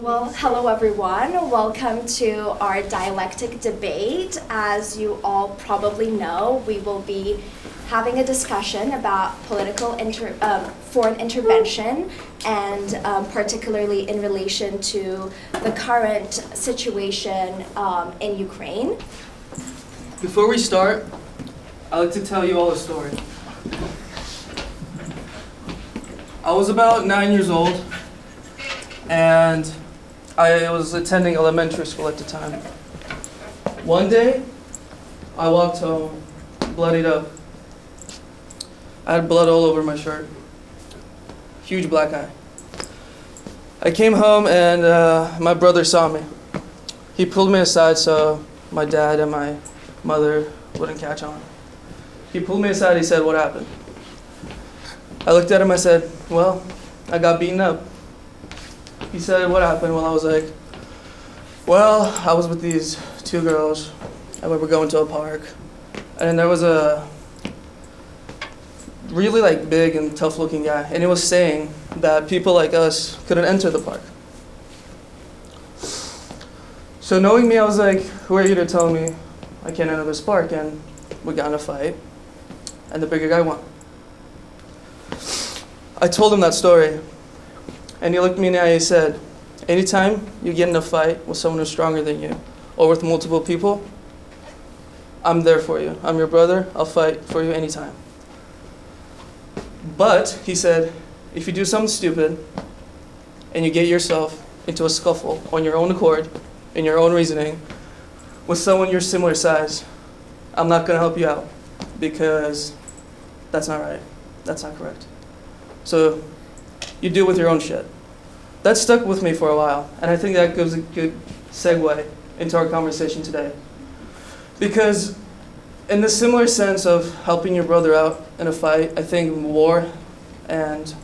Well, hello everyone. Welcome to our dialectic debate. As you all probably know, we will be having a discussion about foreign intervention and particularly in relation to the current situation in Ukraine. Before we start, I'd like to tell you all a story. I was about 9 years old, and I was attending elementary school at the time. One day, I walked home, bloodied up. I had blood all over my shirt. Huge black eye. I came home and my brother saw me. He pulled me aside so my dad and my mother wouldn't catch on. He pulled me aside, he said, "What happened?" I looked at him, I said, "Well, I got beaten up." He said, "What happened?" Well, I was like, "Well, I was with these two girls, and we were going to a park, and there was a really big and tough looking guy, and he was saying that people like us couldn't enter the park." So knowing me, I was like, "Who are you to tell me I can't enter this park?" And we got in a fight, and the bigger guy won. I told him that story, and he looked me in the eye and he said, "Anytime you get in a fight with someone who's stronger than you, or with multiple people, I'm there for you. I'm your brother, I'll fight for you anytime. But," he said, "if you do something stupid, and you get yourself into a scuffle on your own accord, in your own reasoning, with someone your similar size, I'm not going to help you out, because that's not right. That's not correct. So you deal with your own shit." That stuck with me for a while, and I think that gives a good segue into our conversation today. Because in the similar sense of helping your brother out in a fight, I think war and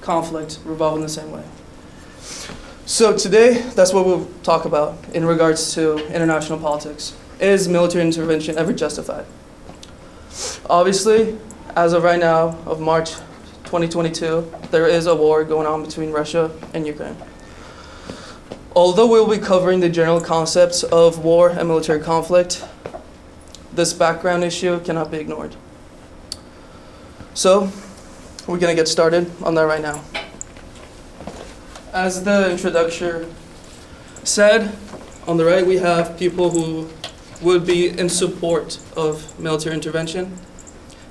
conflict revolve in the same way. So today, that's what we'll talk about in regards to international politics. Is military intervention ever justified? Obviously, as of right now, of March 2022, there is a war going on between Russia and Ukraine. Although we'll be covering the general concepts of war and military conflict, this background issue cannot be ignored. So, we're going to get started on that right now. As the introduction said, on the right we have people who would be in support of military intervention,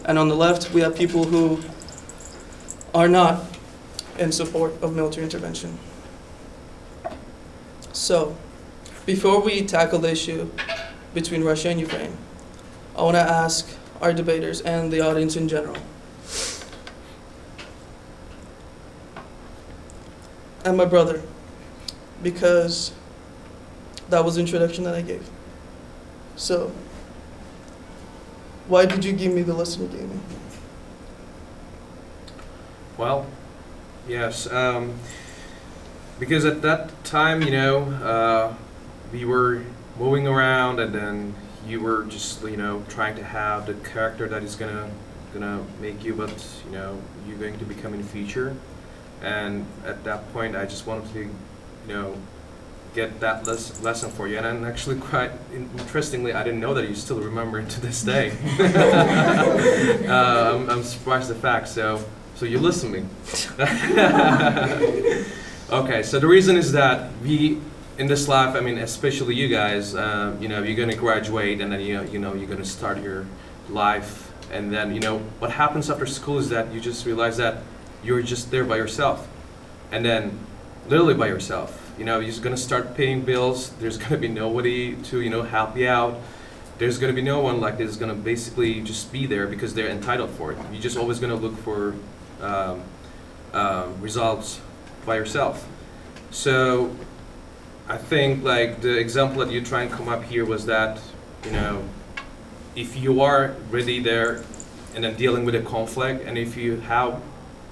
and on the left we have people who are not in support of military intervention. So, before we tackle the issue between Russia and Ukraine, I want to ask our debaters and the audience in general, and my brother, because that was the introduction that I gave. So, why did you give me the lesson you gave me? Well, yes, because at that time, we were moving around, and then you were just, trying to have the character that is gonna make you, but you're going to become in the future. And at that point, I just wanted to, get that lesson for you. And then actually, quite interestingly, I didn't know that you still remember it to this day. I'm surprised at the fact. So you listen to me. Okay, so the reason is that we, in this life, especially you guys, you're going to graduate, and then you're going to start your life, and then what happens after school is that you just realize that you're just there by yourself, and then literally by yourself. You're just going to start paying bills. There's going to be nobody to help you out. There's going to be no one like this is going to basically just be there because they're entitled for it. You're just always going to look for results by yourself. So I think the example that you try and come up here was that if you are really there and then dealing with a conflict, and if you have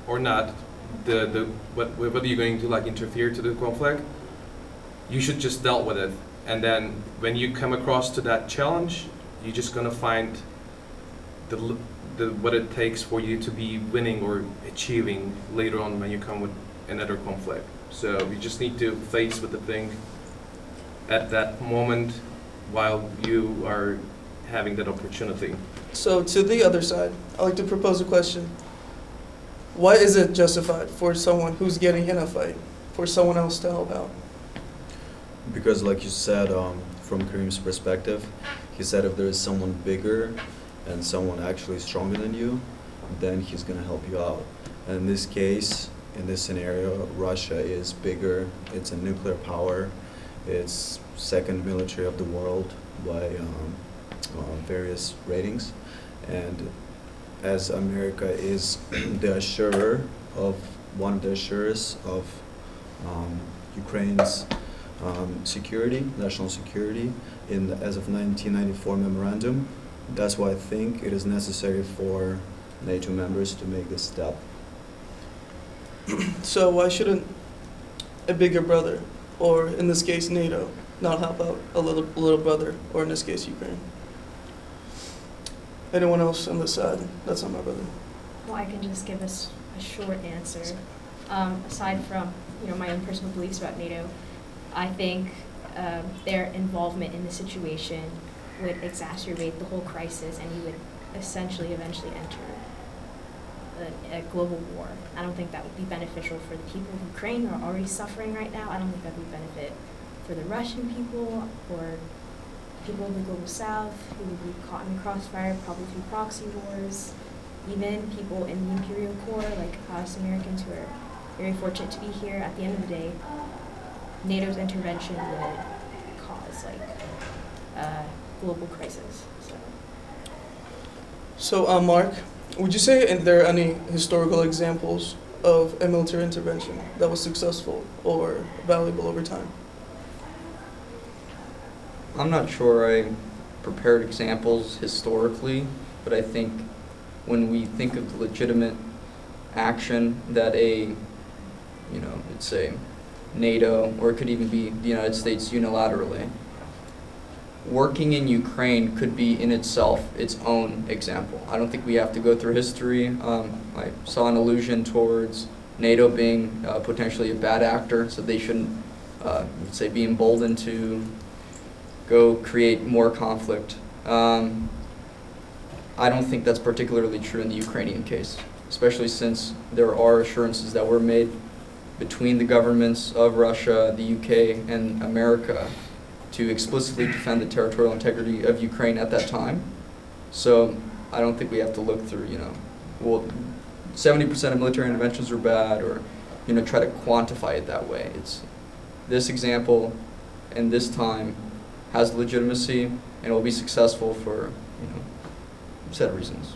or not whether you're going to interfere to the conflict, you should just deal with it. And then when you come across to that challenge, you're just gonna find what it takes for you to be winning or achieving later on when you come with another conflict. So you just need to face with the thing at that moment while you are having that opportunity. So to the other side, I'd like to propose a question. Why is it justified for someone who's getting in a fight, for someone else to help out? Because like you said, from Kareem's perspective, he said if there is someone bigger and someone actually stronger than you, then he's going to help you out. And in this case, in this scenario, Russia is bigger. It's a nuclear power. It's second military of the world by various ratings. And as America is the assurer of, one of the assurers of Ukraine's security, national security, as of 1994 memorandum, that's why I think it is necessary for NATO members to make this step. So why shouldn't a bigger brother, or in this case NATO, not help out a little brother, or in this case Ukraine? Anyone else on this side? That's not my brother. Well, I can just give us a short answer. Aside from my own personal beliefs about NATO, I think their involvement in the situation would exacerbate the whole crisis, and you would essentially eventually enter a global war. I don't think that would be beneficial for the people of Ukraine who are already suffering right now. I don't think that would benefit for the Russian people or people of the global south who would be caught in the crossfire, probably through proxy wars. Even people in the Imperial Corps, like us Americans who are very fortunate to be here. At the end of the day, NATO's intervention would cause a global crisis. So, Mark, would you say there are any historical examples of a military intervention that was successful or valuable over time? I'm not sure I prepared examples historically, but I think when we think of the legitimate action that let's say NATO, or it could even be the United States unilaterally, working in Ukraine could be in itself its own example. I don't think we have to go through history. I saw an allusion towards NATO being potentially a bad actor, so they shouldn't, let's say, be emboldened to go create more conflict. I don't think that's particularly true in the Ukrainian case, especially since there are assurances that were made between the governments of Russia, the UK, and America to explicitly defend the territorial integrity of Ukraine at that time. So I don't think we have to look through, 70% of military interventions are bad, or, try to quantify it that way. It's this example and this time has legitimacy and will be successful for, a set of reasons.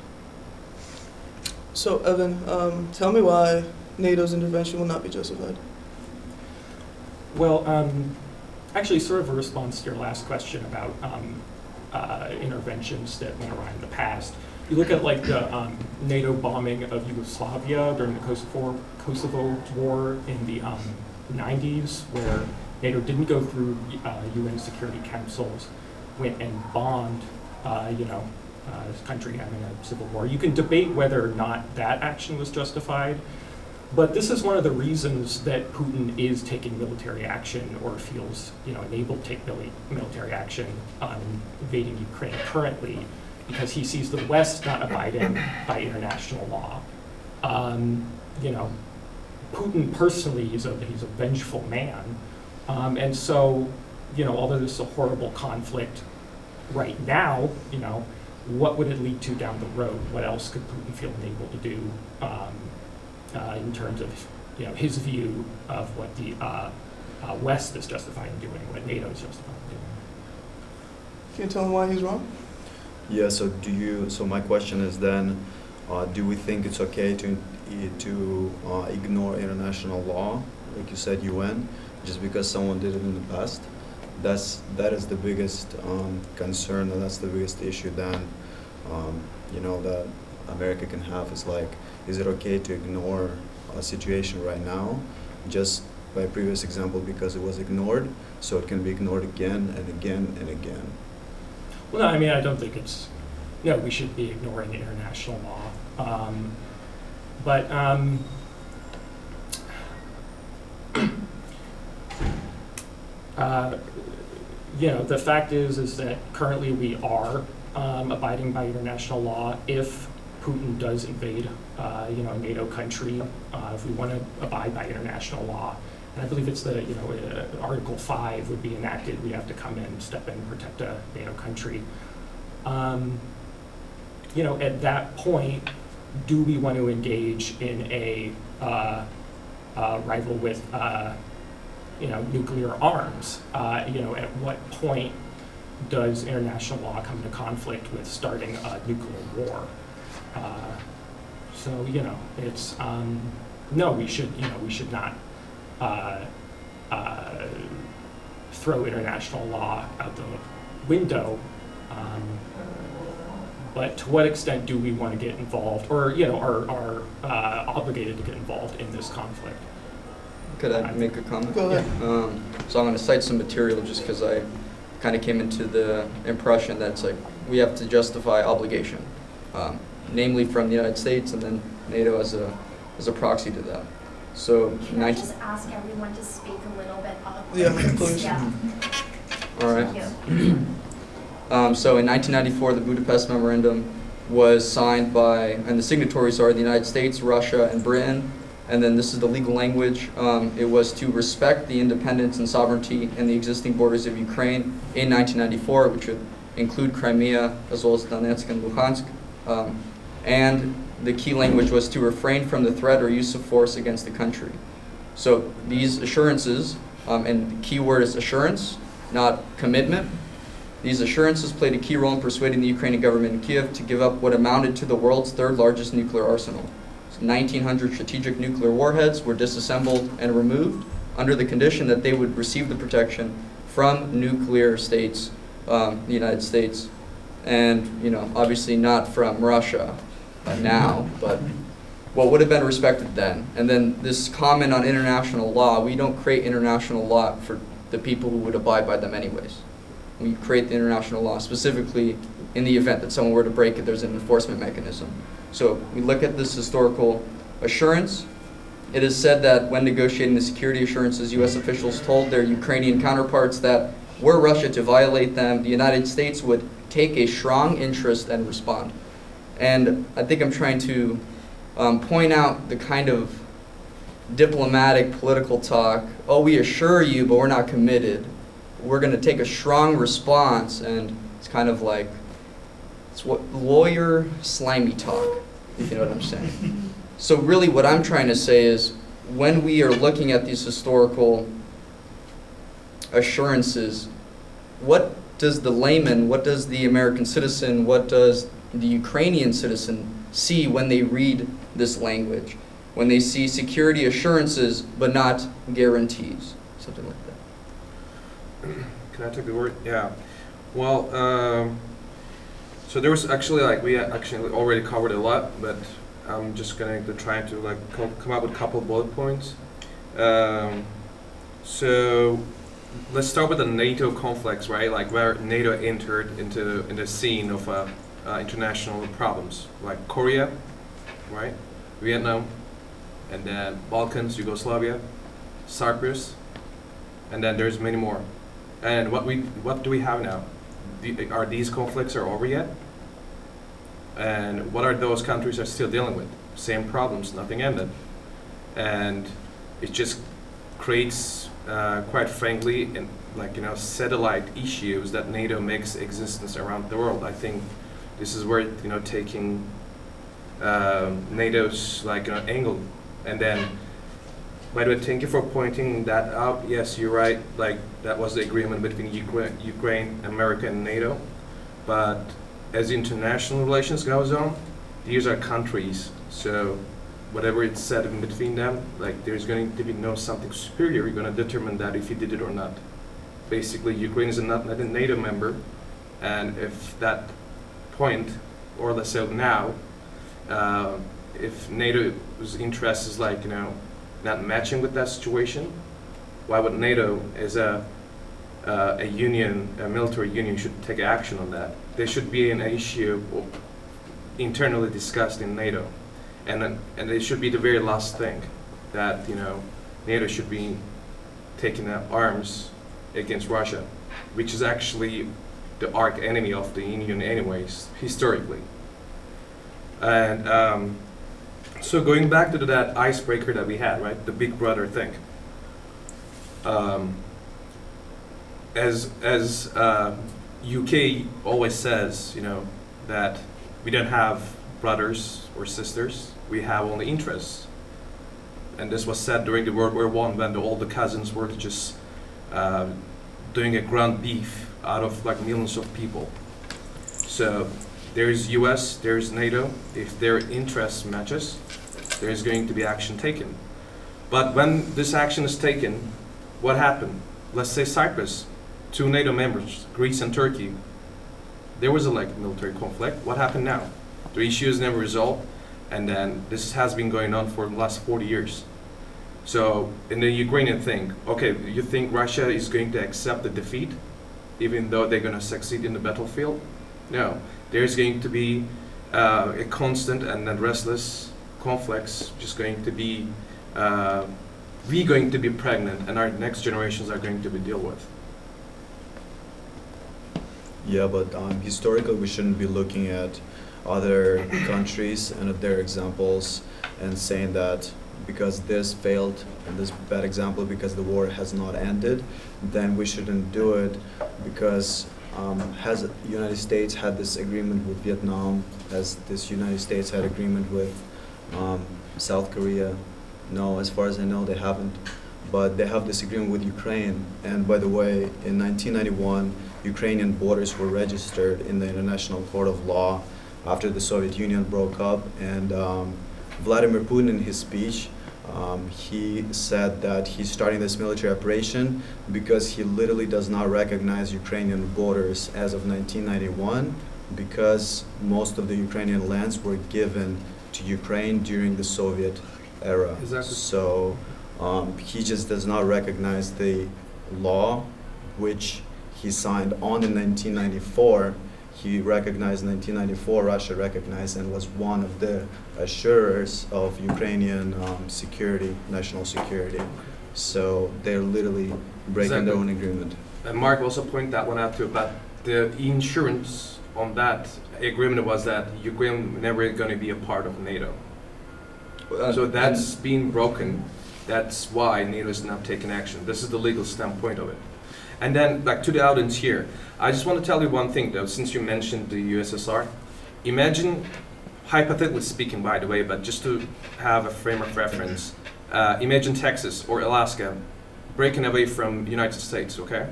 So, Evan, tell me why NATO's intervention will not be justified. Well, actually, sort of a response to your last question about interventions that went around in the past. You look at the NATO bombing of Yugoslavia during the Kosovo War in the 90s, where NATO didn't go through UN Security Councils, went and bombed, this country having a civil war. You can debate whether or not that action was justified, but this is one of the reasons that Putin is taking military action, or feels enabled to take military action on invading Ukraine currently, because he sees the West not abiding by international law. Putin personally, he's a vengeful man, and so although this is a horrible conflict right now, what would it lead to down the road? What else could Putin feel enabled to do in terms of his view of what the West is justified in doing, what NATO is justified in doing? Can you tell him why he's wrong? Yeah, so my question is then, do we think it's okay to ignore international law, like you said, UN, just because someone did it in the past? That is the biggest concern, and that's the biggest issue then, that America can have, is it okay to ignore a situation right now, just by a previous example, because it was ignored, so it can be ignored again and again and again? Well, no, I don't think we should be ignoring international law. But The fact is that currently we are abiding by international law. If Putin does invade, a NATO country, if we want to abide by international law, and I believe it's Article 5 would be enacted, we have to come in, step in, protect a NATO country. At that point, do we want to engage in a rival with, nuclear arms? At what point does international law come into conflict with starting a nuclear war? It's no, we should not throw international law out the window. But to what extent do we want to get involved, or are obligated to get involved in this conflict? Could I make a comment? Go ahead. So I'm going to cite some material just because I kind of came into the impression that it's like we have to justify obligation, namely from the United States and then NATO as a proxy to that. So Can I just ask everyone to speak a little bit up? Yeah, please. Yeah. All right. Thank you. So in 1994, the Budapest Memorandum was signed by, and the signatories are the United States, Russia, and Britain. And then this is the legal language. It was to respect the independence and sovereignty and the existing borders of Ukraine in 1994, which would include Crimea as well as Donetsk and Luhansk. And the key language was to refrain from the threat or use of force against the country. So these assurances, and the key word is assurance, not commitment. These assurances played a key role in persuading the Ukrainian government in Kiev to give up what amounted to the world's third largest nuclear arsenal. 1,900 strategic nuclear warheads were disassembled and removed under the condition that they would receive the protection from nuclear states, the United States, and obviously not from Russia now, but what would have been respected then. And then this comment on international law, we don't create international law for the people who would abide by them anyways. We create the international law specifically in the event that someone were to break it, there's an enforcement mechanism. So we look at this historical assurance. It is said that when negotiating the security assurances, U.S. officials told their Ukrainian counterparts that were Russia to violate them, the United States would take a strong interest and respond. And I think I'm trying to point out the kind of diplomatic political talk, oh, we assure you, but we're not committed. We're going to take a strong response, and it's kind of like, it's what lawyer slimy talk, if you know what I'm saying. So really what I'm trying to say is, when we are looking at these historical assurances, what does the layman, what does the American citizen, what does the Ukrainian citizen see when they read this language? When they see security assurances but not guarantees, something like that. Can I take the word? Yeah. Well, so there was actually we actually already covered a lot, but I'm just going to try to come up with a couple of bullet points. So let's start with the NATO conflicts, right? Like where NATO entered into the scene of international problems, like Korea, right? Vietnam, and then Balkans, Yugoslavia, Cyprus, and then there's many more. And what do we have now? Are these conflicts over yet? And what are those countries are still dealing with? Same problems, nothing ended. And it just creates, quite frankly, satellite issues that NATO makes existence around the world. I think this is where taking NATO's angle. And then, by the way, thank you for pointing that out. Yes, you're right. That was the agreement between Ukraine, America, and NATO. But as international relations goes on, these are countries. So whatever it's said in between them, there's going to be something superior. You're going to determine that if you did it or not. Basically, Ukraine is not a NATO member, and if that point, or let's say now, if NATO's interest is not matching with that situation, why would NATO as a union, a military union, should take action on that? There should be an issue internally discussed in NATO, and it should be the very last thing that NATO should be taking up arms against Russia, which is actually the arch enemy of the Union anyways, historically. And so going back to that icebreaker that we had, right, the Big Brother thing. As UK always says, you know, that we don't have brothers or sisters, we have only interests. And this was said during the World War I when all the cousins were just doing a ground beef out of like millions of people. So there's US, there's NATO. If their interest matches, there's going to be action taken. But when this action is taken, what happened? Let's say Cyprus, 2 NATO members, Greece and Turkey. There was a military conflict. What happened now? The issue is never resolved, and then this has been going on for the last 40 years. So in the Ukrainian thing, okay, you think Russia is going to accept the defeat, even though they're going to succeed in the battlefield? No, there's going to be a constant and then restless conflicts, just going to be, we're going to be pregnant, and our next generations are going to be dealt with. Yeah, but historically we shouldn't be looking at other countries and at their examples and saying that because this failed and this bad example because the war has not ended, then we shouldn't do it because has the United States had this agreement with Vietnam, has this United States had agreement with South Korea? No, as far as I know they haven't, but they have this agreement with Ukraine. And by the way, in 1991 Ukrainian borders were registered in the International Court of Law after the Soviet Union broke up, and Vladimir Putin in his speech, he said that he's starting this military operation because he literally does not recognize Ukrainian borders as of 1991 because most of the Ukrainian lands were given to Ukraine during the Soviet era. Exactly. So he just does not recognize the law which he signed on in 1994. He recognized in 1994, Russia recognized and was one of the assurers of Ukrainian security, national security. So they're literally breaking their own agreement. And Mark also pointed that one out too, but the insurance on that agreement was that Ukraine never going to be a part of NATO. So that's being broken. That's why NATO is not taking action. This is the legal standpoint of it. And then, like, to the audience here, I just want to tell you one thing, though, since you mentioned the USSR. Imagine, hypothetically speaking, by the way, but just to have a frame of reference, imagine Texas or Alaska breaking away from the United States, okay?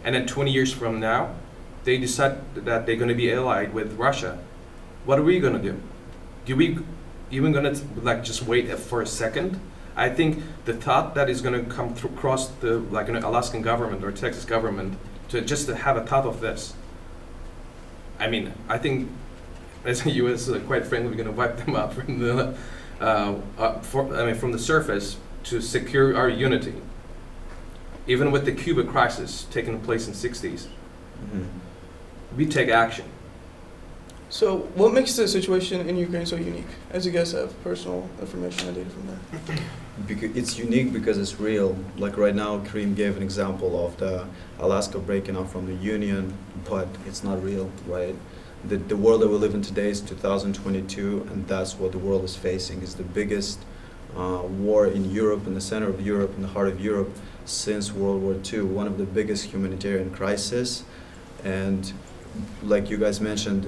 And then 20 years from now, they decide that they're going to be allied with Russia. What are we going to do? Do we even going to, like, just wait for a second? I think the thought that is going to come across the Alaskan government or Texas government to just to have a thought of this. I mean, I think as the U.S. Quite frankly, we're going to wipe them out from the from the surface to secure our unity. Even with the Cuba crisis taking place in the 60s, we take action. So what makes the situation in Ukraine so unique, as you guys have personal information and data from there? Because it's unique because it's real. Like right now, Kareem gave an example of the Alaska breaking up from the Union, but it's not real, right? The world that we live in today is 2022, and that's what the world is facing. It's the biggest war in Europe, in the center of Europe, in the heart of Europe, since World War II, one of the biggest humanitarian crises. And like you guys mentioned,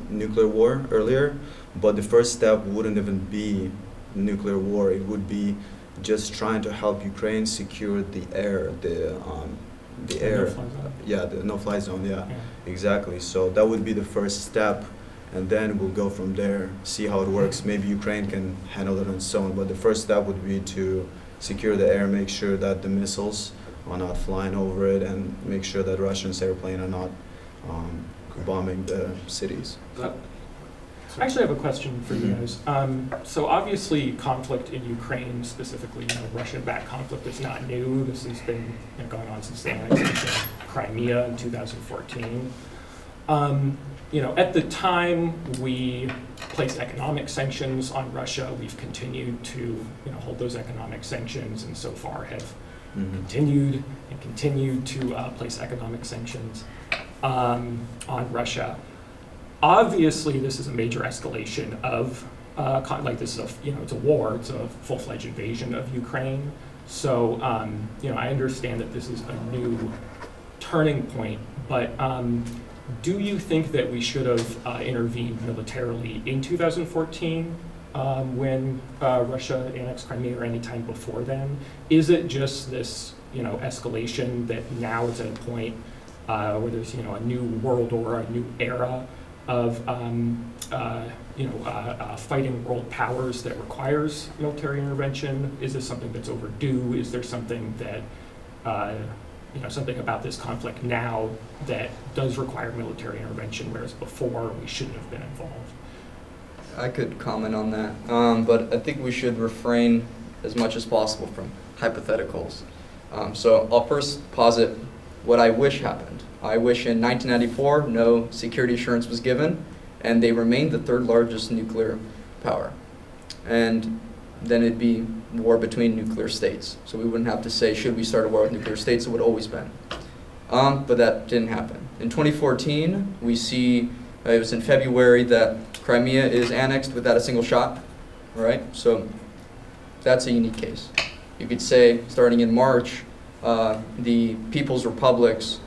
nuclear war earlier, but the first step wouldn't even be nuclear war. It would be just trying to help Ukraine secure the air, the air, the no-fly zone, yeah, exactly. So that would be the first step, and then we'll go from there, see how it works. Maybe Ukraine can handle it on its own, but the first step would be to secure the air, make sure that the missiles are not flying over it, and make sure that Russians airplanes are not bombing the cities. I actually have a question for you guys. So obviously conflict in Ukraine, specifically, Russian-backed conflict, is not new. This has been going on since the annexation of Crimea in 2014. At the time we placed economic sanctions on Russia, we've continued to hold those economic sanctions, and so far have continued and continue to place economic sanctions on Russia. Obviously, this is a major escalation of this is it's a war. It's a full-fledged invasion of Ukraine. So I understand that this is a new turning point, but do you think that we should have intervened militarily in 2014 when Russia annexed Crimea, or any time before then? Is it just this escalation that now it's at a point where there's a new world order, a new era of fighting world powers that requires military intervention? Is this something that's overdue? Is there something that something about this conflict now that does require military intervention, whereas before we shouldn't have been involved? I could comment on that, but I think we should refrain as much as possible from hypotheticals. So I'll first posit what I wish happened. I wish in 1994 no security assurance was given, and they remained the third largest nuclear power. And then it'd be war between nuclear states. So we wouldn't have to say, should we start a war with nuclear states? It would always been. But that didn't happen. In 2014, we see, it was in February, that Crimea is annexed without a single shot, right? So that's a unique case. You could say, starting in March, the people's republics,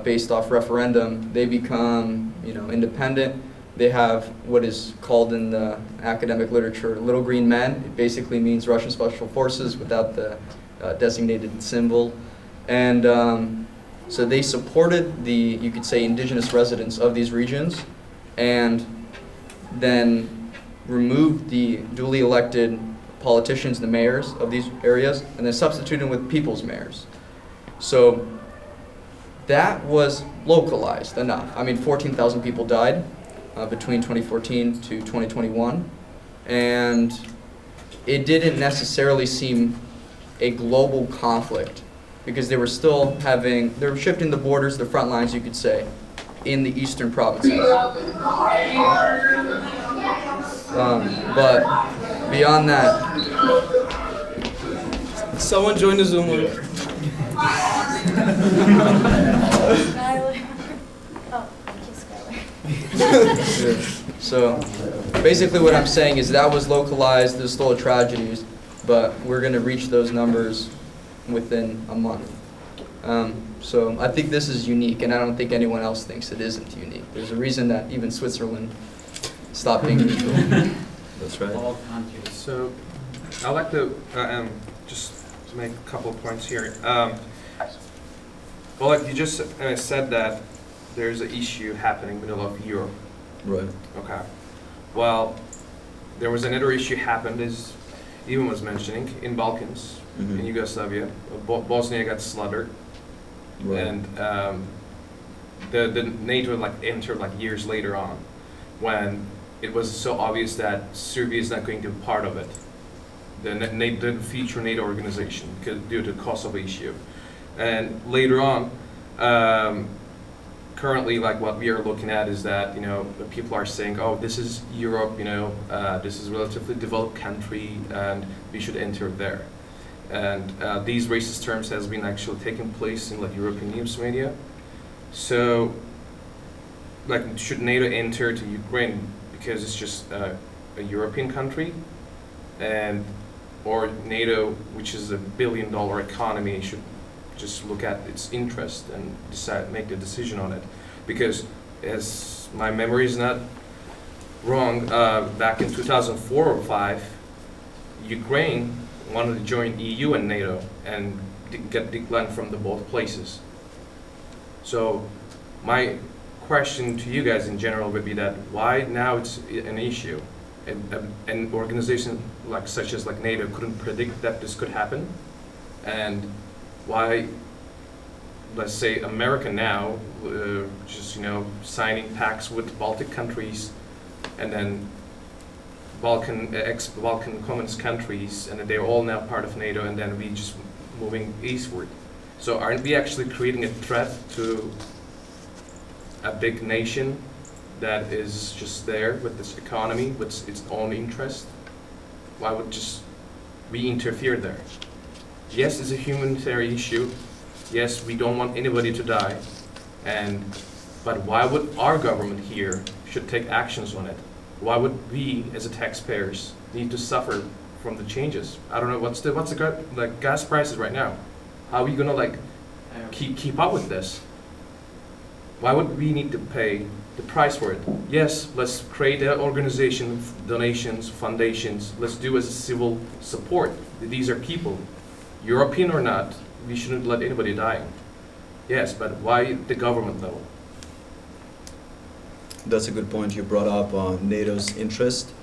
based off referendum, they become, independent. They have what is called in the academic literature little green men. It basically means Russian Special Forces without the designated symbol. And so they supported the, you could say, indigenous residents of these regions, and then removed the duly elected politicians, the mayors of these areas, and then substituted them with people's mayors. So that was localized enough. I mean, 14,000 people died between 2014 to 2021, and it didn't necessarily seem a global conflict because they were still having, they were shifting the borders, the front lines, you could say, in the eastern provinces. But beyond that, Someone join the Zoom link. so basically what I'm saying is that was localized, there's still tragedies, but we're going to reach those numbers within a month. So I think this is unique, and I don't think anyone else thinks it isn't unique. There's a reason that even Switzerland stopped being neutral. That's right. So I'd like to just make a couple of points here. Well, like you just said that there's an issue happening in the middle of Europe. Right. Okay. Well, there was another issue happened, as Ivan was mentioning, in Balkans, in Yugoslavia. Bosnia got slaughtered. Right. And the NATO entered years later on, when it was so obvious that Serbia is not going to be part of it. They didn't feature NATO organization due to the Kosovo issue. And later on, currently, what we are looking at is that people are saying, "Oh, this is Europe. This is a relatively developed country, and we should enter there." And these racist terms has been actually taking place in European news media. So, should NATO enter to Ukraine because it's just a European country, or NATO, which is a billion-dollar economy, should just look at its interest and make the decision on it? Because, as my memory is not wrong, back in 2004 or 5, Ukraine wanted to join EU and NATO and get declined from both places. So my question to you guys in general would be that why now it's an issue? An organization such as NATO couldn't predict that this could happen, and why, let's say, America now just signing pacts with Baltic countries, and then ex-Balkan Commons countries, and they're all now part of NATO, and then we just moving eastward. So aren't we actually creating a threat to a big nation that is just there with this economy, with its own interest? Why would just we interfere there? Yes, it's a humanitarian issue. Yes, we don't want anybody to die, but why would our government here should take actions on it? Why would we, as a taxpayers, need to suffer from the changes? I don't know what's the like gas prices right now. How are we gonna like keep up with this? Why would we need to pay the price for it? Yes, let's create an organization, donations, foundations. Let's do as a civil support. These are people, European or not. We shouldn't let anybody die. Yes, but why the government level? That's a good point. You brought up NATO's interest,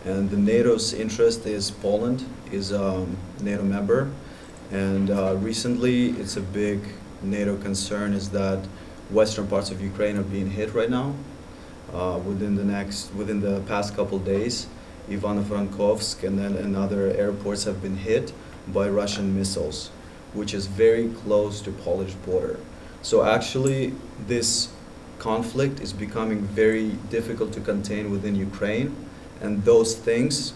and the NATO's interest is Poland is a NATO member, and recently it's a big NATO concern is that western parts of Ukraine are being hit right now. Within the past couple days, Ivano-Frankovsk and other airports have been hit by Russian missiles, which is very close to Polish border. So actually, this conflict is becoming very difficult to contain within Ukraine, and those things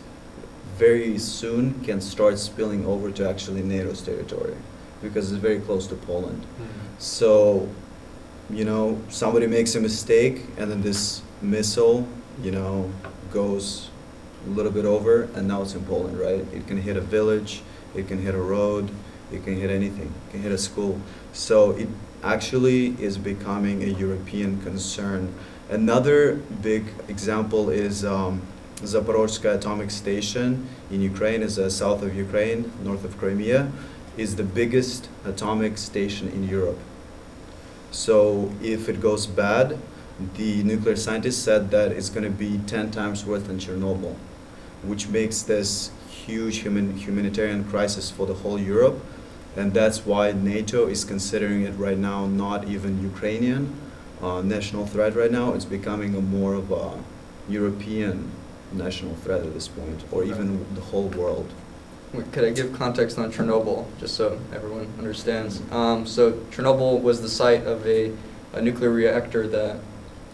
very soon can start spilling over to actually NATO's territory, because it's very close to Poland. So, somebody makes a mistake, and then this missile, goes a little bit over, and now it's in Poland, right? It can hit a village, it can hit a road, it can hit anything, it can hit a school. So it actually is becoming a European concern. Another big example is Zaporozhye atomic station in Ukraine, is south of Ukraine, north of Crimea, is the biggest atomic station in Europe. So if it goes bad, the nuclear scientists said that it's going to be 10 times worse than Chernobyl, which makes this huge humanitarian crisis for the whole Europe. And that's why NATO is considering it right now not even Ukrainian national threat right now. It's becoming more of a European national threat at this point, or even the whole world. Could I give context on Chernobyl, just so everyone understands? So Chernobyl was the site of a nuclear reactor that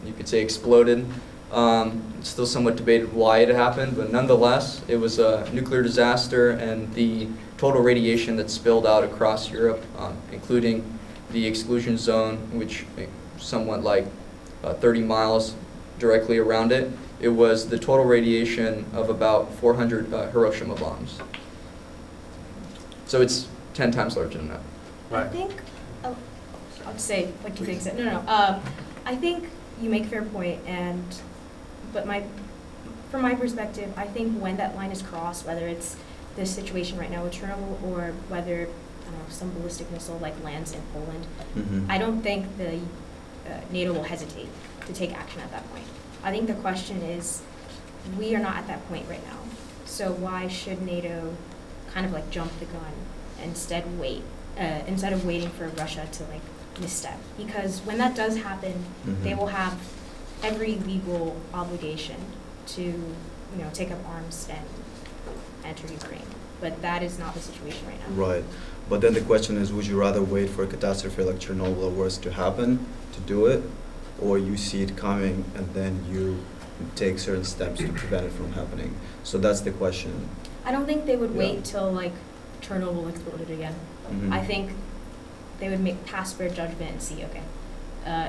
you could say exploded. It's still somewhat debated why it happened, but nonetheless, it was a nuclear disaster, and the total radiation that spilled out across Europe, including the exclusion zone, which somewhat like 30 miles directly around it, it was the total radiation of about 400 Hiroshima bombs. So it's 10 times larger than that. I think, I'll say what you think. No. I think you make a fair point, but from my perspective, I think when that line is crossed, whether it's this situation right now with Chernobyl or whether some ballistic missile like lands in Poland, I don't think the NATO will hesitate to take action at that point. I think the question is, we are not at that point right now. So why should NATO kind of like jump the gun, instead of waiting for Russia to like misstep? Because when that does happen, they will have every legal obligation to take up arms and enter Ukraine. But that is not the situation right now. Right. But then the question is, would you rather wait for a catastrophe like Chernobyl or worse to happen to do it, or you see it coming and then you take certain steps to prevent it from happening? So that's the question. I don't think they would wait till like Chernobyl exploded again. I think they would pass their judgment and see, okay,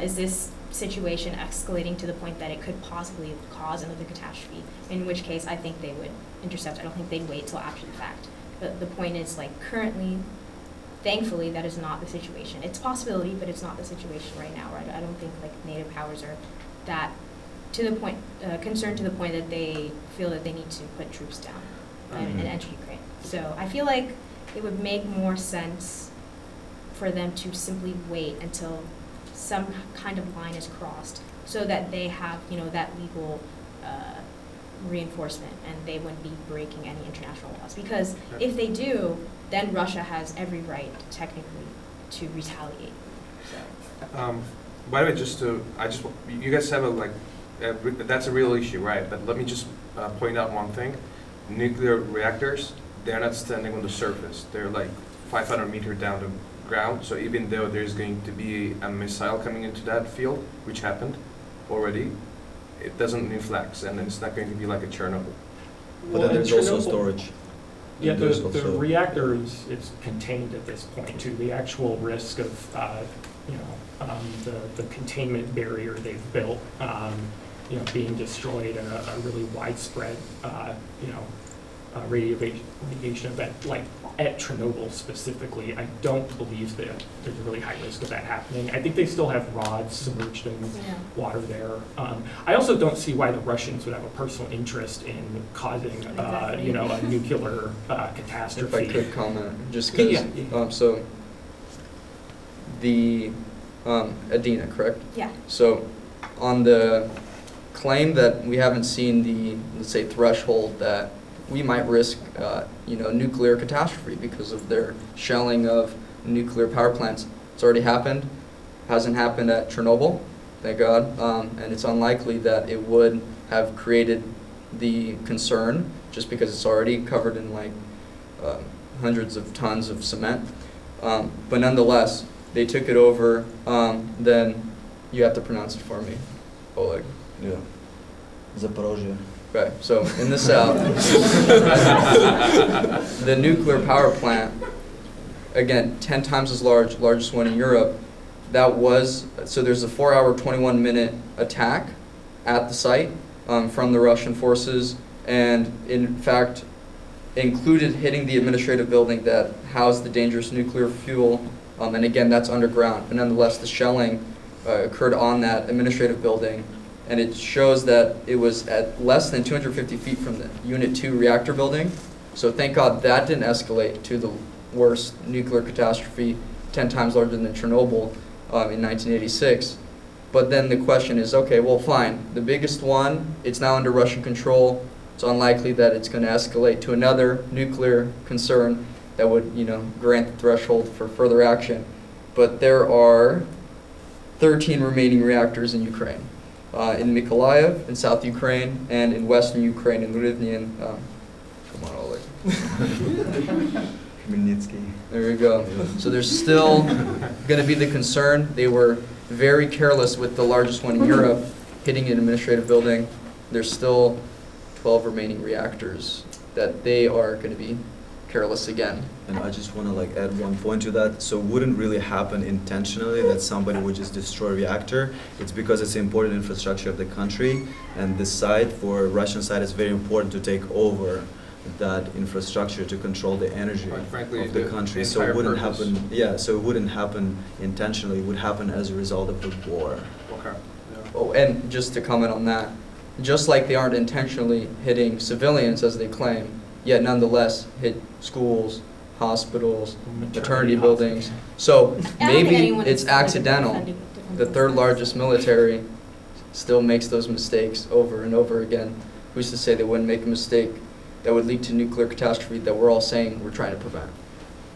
is this situation escalating to the point that it could possibly cause another catastrophe? In which case, I think they would intercept. I don't think they'd wait till after the fact. But the point is, like, currently, thankfully, that is not the situation. It's a possibility, but it's not the situation right now. Right? I don't think like NATO powers are that concerned to the point that they feel that they need to put troops down and enter Ukraine. So I feel like it would make more sense for them to simply wait until some kind of line is crossed, so that they have that legal reinforcement, and they wouldn't be breaking any international laws. Because if they do, then Russia has every right technically to retaliate. So. By the way, you guys have that's a real issue, right? But let me just point out one thing. Nuclear reactors, they're not standing on the surface. They're like 500 meters down the ground. So even though there's going to be a missile coming into that field, which happened already, it doesn't influx, and it's not going to be like a Chernobyl. But then there's also storage. Yeah, And the, there's the also- reactor is contained at this point to the actual risk of, the containment barrier they've built, being destroyed in a really widespread, radiation event, like at Chernobyl specifically. I don't believe that there's a really high risk of that happening. I think they still have rods submerged in water there. I also don't see why the Russians would have a personal interest in causing, Exactly. a nuclear If I catastrophe. could comment, just because, Yeah. so the, Adina, correct? Yeah. So on the claim that we haven't seen the, let's say, threshold that we might risk, nuclear catastrophe because of their shelling of nuclear power plants. It's already happened. Hasn't happened at Chernobyl, thank God. And it's unlikely that it would have created the concern just because it's already covered in hundreds of tons of cement. But nonetheless, they took it over. Then you have to pronounce it for me, Oleg. Yeah. Zaporozhye. Right, so in the south, the nuclear power plant, again, 10 times as large, largest one in Europe, so there's a 4-hour, 21-minute attack at the site from the Russian forces, and in fact, included hitting the administrative building that housed the dangerous nuclear fuel, and again, that's underground, but nonetheless, the shelling occurred on that administrative building. And it shows that it was at less than 250 feet from the Unit 2 reactor building. So thank God that didn't escalate to the worst nuclear catastrophe, 10 times larger than Chernobyl in 1986. But then the question is, okay, well, fine. The biggest one, it's now under Russian control. It's unlikely that it's going to escalate to another nuclear concern that would, grant the threshold for further action. But there are 13 remaining reactors in Ukraine. In Mykolaiv, in South Ukraine, and in Western Ukraine, in Rivne. Come on, Oleg. Khmelnytsky. There you go. So there's still going to be the concern. They were very careless with the largest one in Europe, hitting an administrative building. There's still 12 remaining reactors that they are going to be careless again. And I just want to add one point to that. So it wouldn't really happen intentionally that somebody would just destroy a reactor. It's because it's important infrastructure of the country, and this side, for Russian side, is very important to take over that infrastructure to control the energy Quite frankly, of the country. So entire it wouldn't purpose. happen. Yeah. So it wouldn't happen intentionally. It would happen as a result of the war. Okay. Yeah. Oh, and just to comment on that, just like they aren't intentionally hitting civilians as they claim, yet nonetheless hit schools, hospitals, maternity buildings. So I don't think maybe anyone it's is accidental. defending The third largest military still makes those mistakes over and over again. Who's to say they wouldn't make a mistake that would lead to nuclear catastrophe that we're all saying we're trying to prevent?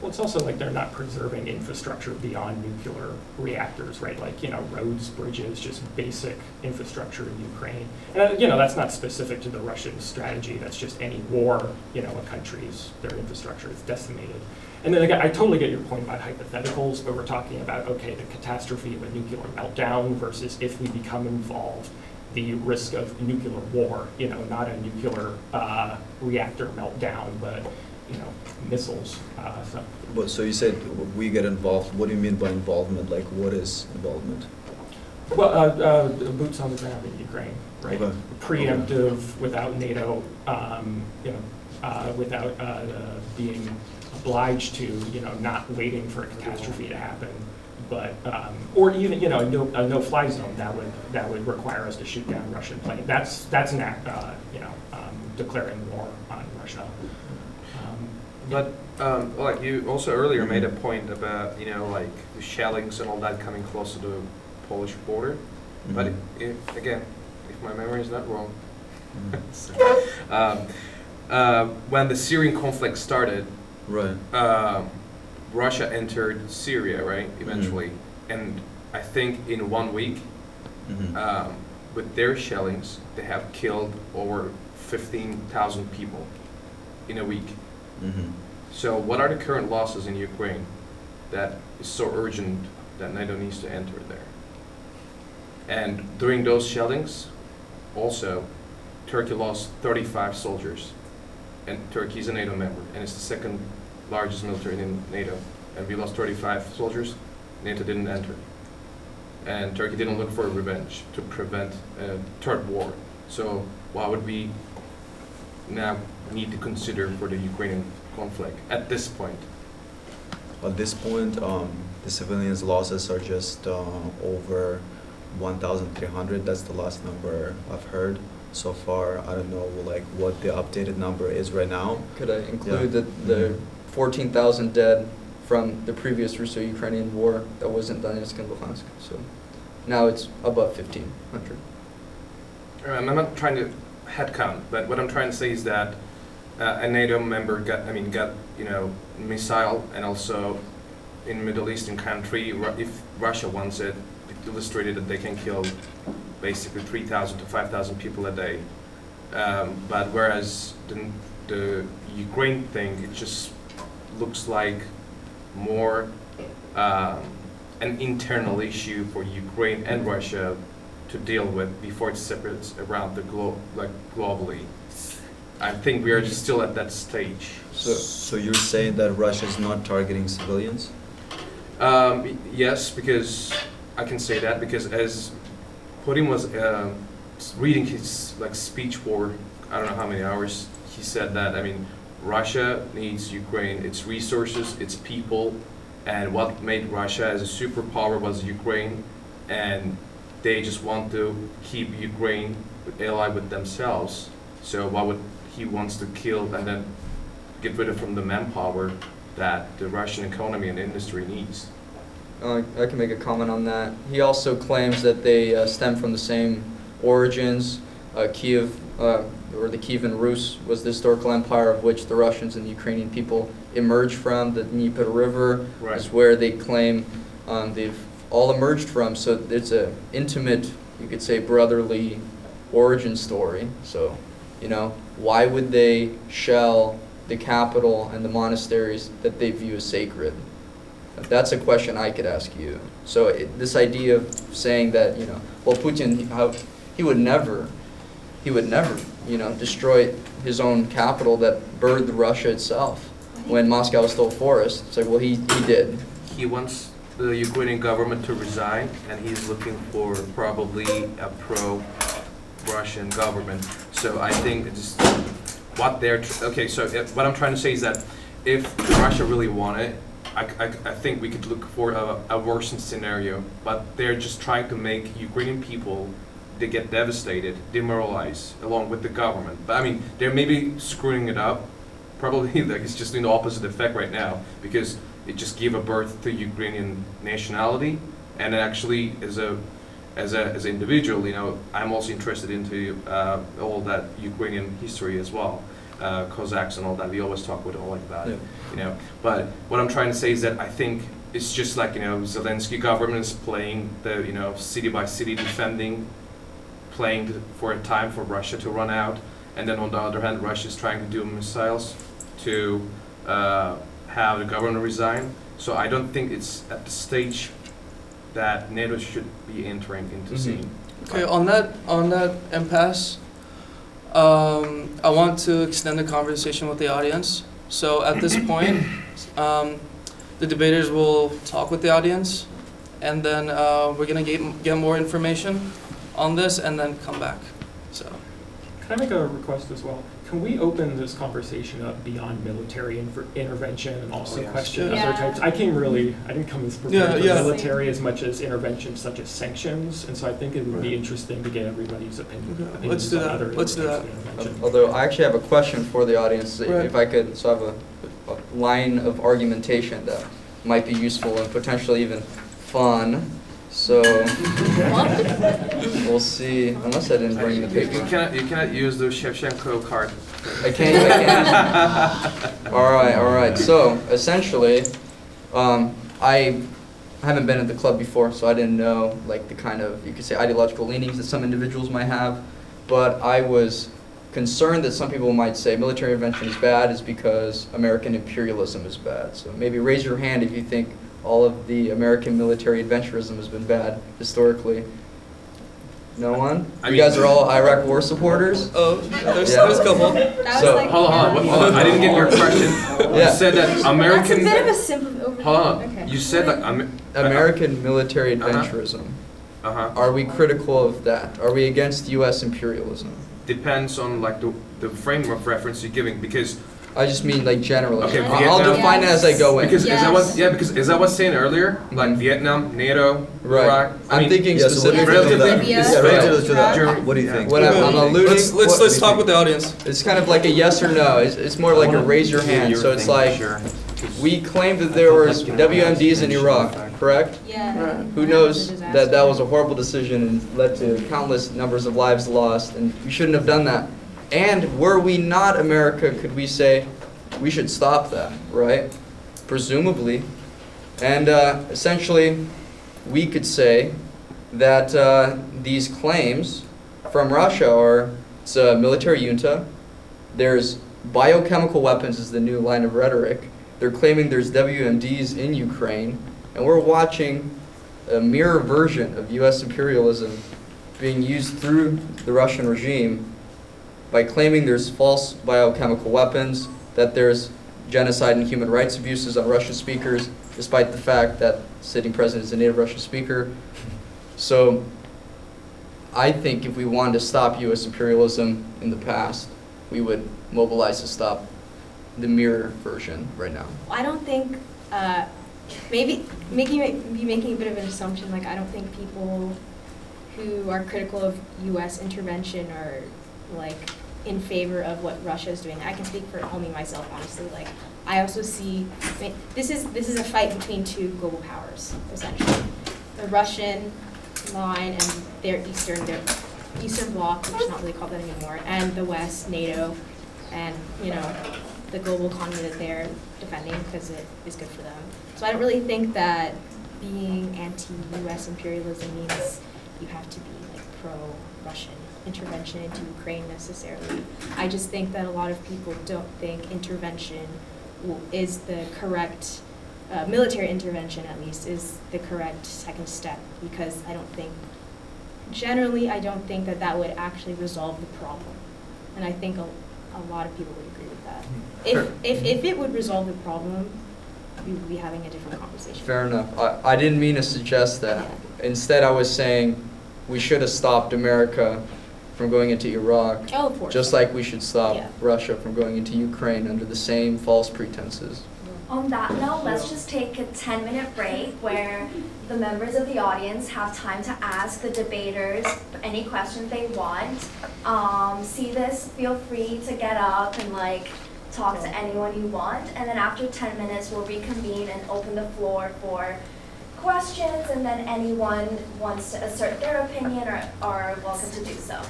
Well, it's also like they're not preserving infrastructure beyond nuclear reactors, right? Like, roads, bridges, just basic infrastructure in Ukraine. And, that's not specific to the Russian strategy. That's just any war, a country's, their infrastructure is decimated. And then again, I totally get your point about hypotheticals, but we're talking about, okay, the catastrophe of a nuclear meltdown versus if we become involved, the risk of nuclear war, not a nuclear reactor meltdown, but missiles. So you said we get involved. What do you mean by involvement? What is involvement? Well, boots on the ground in Ukraine, right? Okay. Preemptive, without NATO, without being obliged to, not waiting for a catastrophe to happen, but or even, a no-fly zone that would require us to shoot down Russian planes. That's an act, declaring war on Russia. But you also earlier made a point about the shellings and all that coming close to the Polish border. But again, if my memory is not wrong, when the Syrian conflict started, Right. Russia entered Syria, right? Eventually, and I think in 1 week, with their shellings, they have killed over 15,000 people in a week. So what are the current losses in Ukraine that is so urgent that NATO needs to enter there? And during those shellings, also, Turkey lost 35 soldiers and Turkey is a NATO member, and it's the second largest military in NATO, and we lost 35 soldiers. NATO didn't enter, and Turkey didn't look for revenge to prevent a third war. So why would we now need to consider for the Ukrainian conflict at this point? At this point, the civilians' losses are just over 1,300. That's the last number I've heard so far. I don't know like what the updated number is right now. Could I include the 14,000 dead from the previous Russo-Ukrainian war that wasn't Donetsk and Luhansk? So now it's above 1,500. I'm not trying to head count, but what I'm trying to say is that a NATO member got missile, and also in Middle Eastern country, if Russia wants it, it illustrated that they can kill basically 3,000 to 5,000 people a day. But whereas the Ukraine thing, it just looks like more an internal issue for Ukraine and Russia to deal with before it separates around the globally. I think we are just still at that stage. So you're saying that Russia is not targeting civilians? Yes, because I can say that because as Putin was reading his speech for I don't know how many hours, he said that Russia needs Ukraine, its resources, its people, and what made Russia as a superpower was Ukraine, and they just want to keep Ukraine allied with themselves. So why would he wants to kill and then get rid of from the manpower that the Russian economy and industry needs? I can make a comment on that. He also claims that they stem from the same origins. Kiev, or the Kievan Rus, was the historical empire of which the Russians and the Ukrainian people emerged from. The Dnieper River is where they claim they've all emerged from. So it's an intimate, you could say, brotherly origin story. So, why would they shell the capital and the monasteries that they view as sacred? That's a question I could ask you. So this idea of saying that, Putin, he would never, destroy his own capital that birthed Russia itself when Moscow was still a forest. It's like, well, he did. He wants the Ukrainian government to resign, and he's looking for probably a pro-Russian government. So I think it's what they're, what I'm trying to say is that if Russia really wanted, I think we could look for a worsened scenario, but they're just trying to make Ukrainian people, they get devastated, demoralized, along with the government. But they're maybe screwing it up. Probably it's just doing the opposite effect right now, because it just gave a birth to Ukrainian nationality, and actually as an individual, I'm also interested into all that Ukrainian history as well. Cossacks and all that, we always talk with all like that, But what I'm trying to say is that I think it's just like, Zelensky government is playing the, city by city defending, playing for a time for Russia to run out, and then on the other hand, Russia is trying to do missiles to have the government resign. So I don't think it's at the stage that NATO should be entering into scene. Okay, on that impasse, I want to extend the conversation with the audience. So at this point, the debaters will talk with the audience, and then we're gonna get more information on this, and then come back. So, can I make a request as well? Can we open this conversation up beyond military intervention and also question other types? I didn't come as prepared for military as much as intervention such as sanctions, and so I think it would be interesting to get everybody's opinion. Okay. Let's do that. Let's do that. Although I actually have a question for the audience, if I could, so I have a line of argumentation that might be useful and potentially even fun. So we'll see. Unless I didn't bring the paper. You cannot use the Shevchenko card. I can't. All right. So essentially, I haven't been at the club before, so I didn't know the kind of, you could say, ideological leanings that some individuals might have. But I was concerned that some people might say military intervention is bad is because American imperialism is bad. So maybe raise your hand if you think all of the American military adventurism has been bad historically. No one? I You mean- guys are all Iraq war supporters? Oh, there's Yeah. a couple. That was So- like. Hold on. I didn't get your question. Yeah. You said that That's a American. bit of a simple overview. Hold on. Okay. You said that American military Uh-huh. adventurism. Uh-huh. Are we critical of that? Are we against U.S. imperialism? Depends on like the frame of reference you're giving, because I just mean like generally. Okay, I'll Vietnam- define it as I go in. because as I was Yes. because as I was saying earlier, like Mhm. Vietnam, NATO, Right. Iraq. I I'm mean, thinking Yeah, so what do you specifically. think of that? Relatively, Yeah, it's relatively to that. failed. What do you think? What I'm alluding. Let's what- talk with the audience. It's kind of like a yes or no. It's more like a raise your hand. So it's like we claim that there was WMDs in Iraq, correct? Yeah. Right. Who knows that that was a horrible decision and led to countless numbers of lives lost, and we shouldn't have done that. And were we not America, could we say we should stop that, right? Presumably. And essentially, we could say that these claims from Russia are it's a military junta, there's biochemical weapons is the new line of rhetoric, they're claiming there's WMDs in Ukraine, and we're watching a mirror version of US imperialism being used through the Russian regime by claiming there's false biochemical weapons, that there's genocide and human rights abuses on Russian speakers, despite the fact that the sitting president is a native Russian speaker. So I think if we wanted to stop US imperialism in the past, we would mobilize to stop the mirror version right now. I don't think, maybe making a bit of an assumption, like I don't think people who are critical of U.S. intervention are like in favor of what Russia is doing. I can speak for only myself, honestly. Like I also see, I mean, this is a fight between two global powers, essentially. The Russian line and their Eastern Bloc, which is not really called that anymore, and the West, NATO, and you know, the global economy that they're defending because it is good for them. So I don't really think that being anti-U.S. imperialism means you have to be like pro-Russian intervention into Ukraine necessarily. I just think that a lot of people don't think intervention is the correct, military intervention at least, is the correct second step, because I don't think, generally I don't think that that would actually resolve the problem. And I think a lot of people would agree with that. If it would resolve the problem, we would be having a different conversation. Fair enough. I didn't mean to suggest that. Yeah. Instead, I was saying we should have stopped America from going into Iraq, Oh, of course. just like we should stop Yeah. Russia from going into Ukraine under the same false pretenses. On that note, let's just take a 10-minute break where the members of the audience have time to ask the debaters any questions they want. See this, feel free to get up and like talk to anyone you want. And then after 10 minutes, we'll reconvene and open the floor for questions, and then anyone wants to assert their opinion are welcome to do so.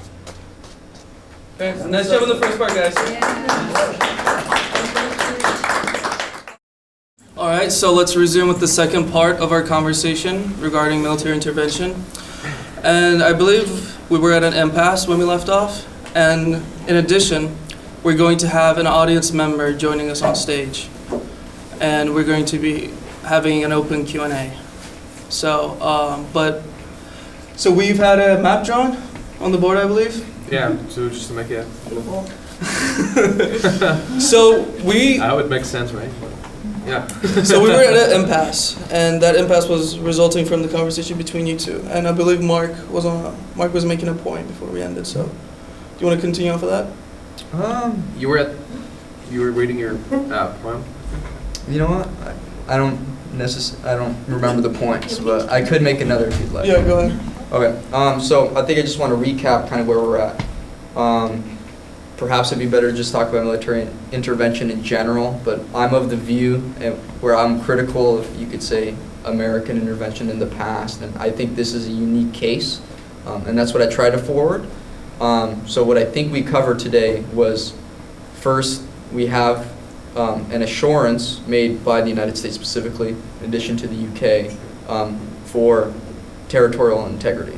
Thanks. Nice job on the first part, guys. All right, so let's resume with the second part of our conversation regarding military intervention. And I believe we were at an impasse when we left off. And in addition, we're going to have an audience member joining us on stage. And we're going to be having an open Q&A. So, so we've had a map drawn on the board, I believe. Yeah, so just to make it. So we That would make sense, right? Yeah. So we were at an impasse, and that impasse was resulting from the conversation between you two. And I believe Mark was making a point before we ended. So, do you want to continue off of that? You were reading your poem. You know what? I don't remember the points, but I could make another if you'd like. Yeah, go ahead. Okay. So I think I just want to recap kind of where we're at. Perhaps it'd be better to just talk about military intervention in general, but I'm of the view where I'm critical of, you could say, American intervention in the past, and I think this is a unique case, and that's what I try to forward. So what I think we covered today was, first, we have an assurance made by the United States specifically, in addition to the UK, for territorial integrity.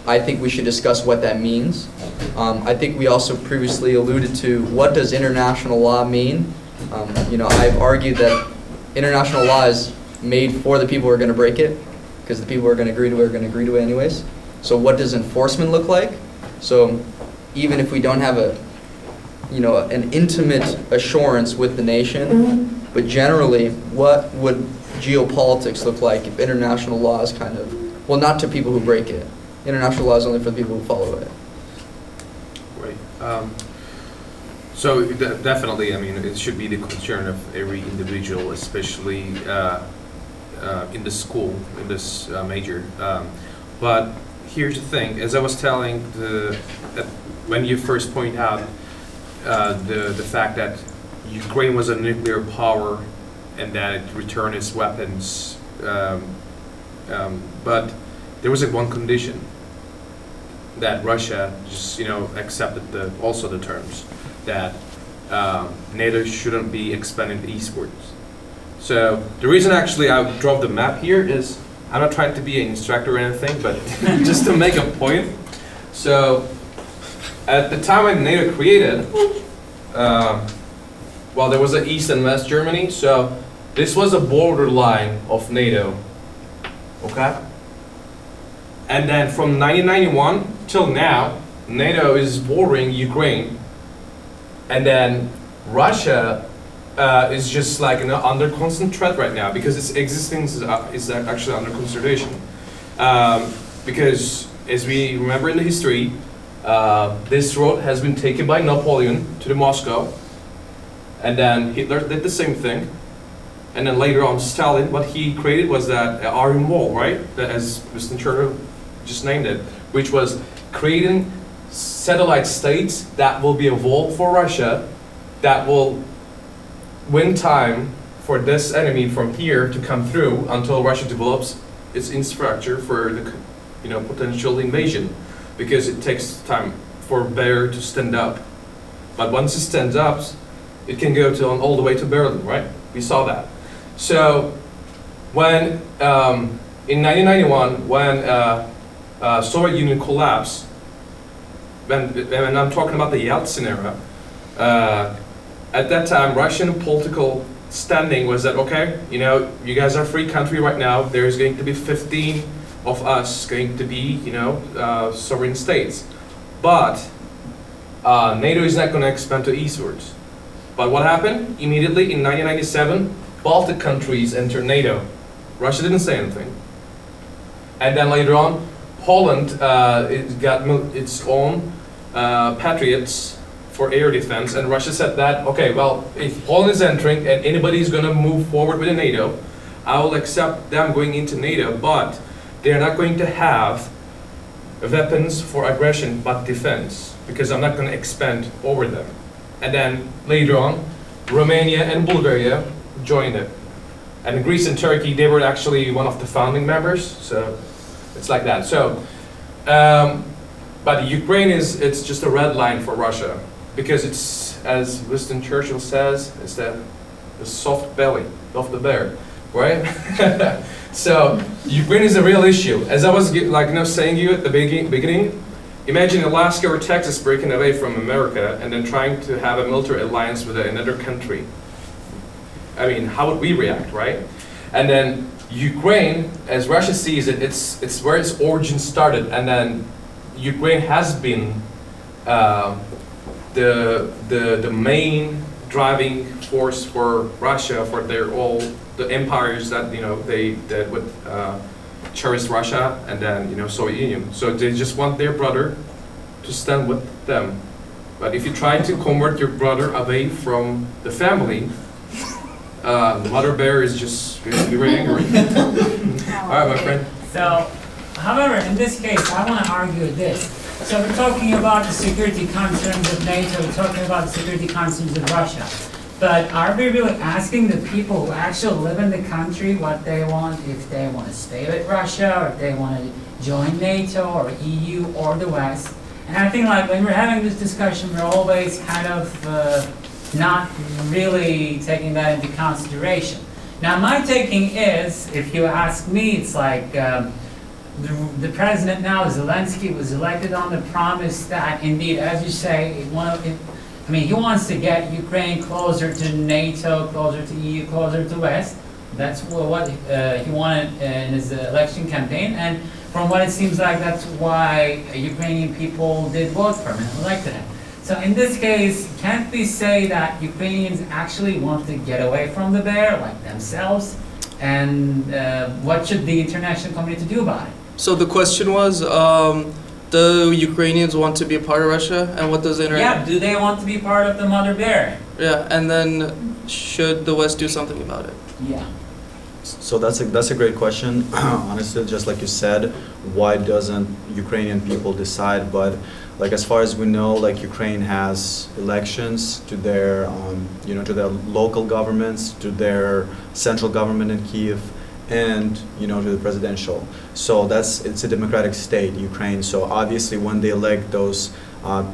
I think we should discuss what that means. I think we also previously alluded to what does international law mean. I've argued that international law is made for the people who are going to break it, because the people who are going to agree to it are going to agree to it anyways. So what does enforcement look like? So even if we don't have an intimate assurance with the nation, but generally, what would geopolitics look like if international law is kind of, well, not to people who break it. International law is only for the people who follow it. Right. So definitely, I mean, it should be the concern of every individual, especially in the school, in this major. But here's the thing, as I was telling, when you first point out the fact that Ukraine was a nuclear power and that it returned its weapons, but there was one condition, that Russia just accepted also the terms that NATO shouldn't be expanded eastwards. So the reason actually I dropped the map here is I'm not trying to be an instructor or anything, but just to make a point. So at the time when NATO created, well, there was an East and West Germany, so this was a borderline of NATO, okay? And then from 1991 till now, NATO is bordering Ukraine, and then Russia is just like under constant threat right now because its existence is actually under consideration. Because as we remember in the history, this road has been taken by Napoleon to the Moscow, and then Hitler did the same thing, and then later on Stalin, what he created was that Iron Wall, right? That, as Mr. Churchill just named it, which was creating satellite states that will be a wall for Russia, that will win time for this enemy from here to come through until Russia develops its infrastructure for the potential invasion, because it takes time for bear to stand up. But once it stands up, it can go all the way to Berlin, right? We saw that. So when in 1991, when Soviet Union collapsed, when I'm talking about the Yeltsin era, at that time, Russian political standing was that, okay, you guys are a free country right now, there's going to be 15 of us going to be, sovereign states. But NATO is not going to expand to eastwards. But what happened? Immediately in 1997, Baltic countries entered NATO. Russia didn't say anything. And then later on, Poland it got its own Patriots for air defense, and Russia said that, okay, well, if Poland is entering and anybody is going to move forward with the NATO, I will accept them going into NATO, but they're not going to have weapons for aggression but defense, because I'm not going to expand over them. And then later on, Romania and Bulgaria joined it. And Greece and Turkey, they were actually one of the founding members, so it's like that. So, but Ukraine it's just a red line for Russia, because it's, as Winston Churchill says, it's the soft belly of the bear, right? So Ukraine is a real issue. As I was saying you at the beginning, imagine Alaska or Texas breaking away from America and then trying to have a military alliance with another country. I mean, how would we react, right? And then Ukraine, as Russia sees it, it's where its origin started, and then Ukraine has been the main driving force for Russia, for the empires that that would cherish Russia, and then Soviet Union. So they just want their brother to stand with them. But if you try to convert your brother away from the family, Mother Bear is just going to be very angry. All right, my friend. So, however, in this case, I want to argue this. So we're talking about the security concerns of NATO, we're talking about the security concerns of Russia. But are we really asking the people who actually live in the country what they want, if they want to stay with Russia, or if they want to join NATO, or EU, or the West? And I think when we're having this discussion, we're always kind of not really taking that into consideration. Now, my taking is, if you ask me, it's like the president now, Zelensky, was elected on the promise that, indeed, as you say, he wants to get Ukraine closer to NATO, closer to EU, closer to West. That's what he wanted in his election campaign. And from what it seems like, that's why Ukrainian people did vote for him and elected him. So in this case, can't we say that Ukrainians actually want to get away from the bear, like themselves? And what should the international community do about it? So the question was, the Ukrainians want to be a part of Russia, and what does the Yeah, do they want to be part of the mother bear? Yeah, and then should the West do something about it? Yeah. So that's a great question. Honestly, just like you said, why doesn't Ukrainian people decide? But like as far as we know, like Ukraine has elections to their to their local governments, to their central government in Kyiv, and to the presidential. So it's a democratic state, Ukraine. So obviously, when they elect those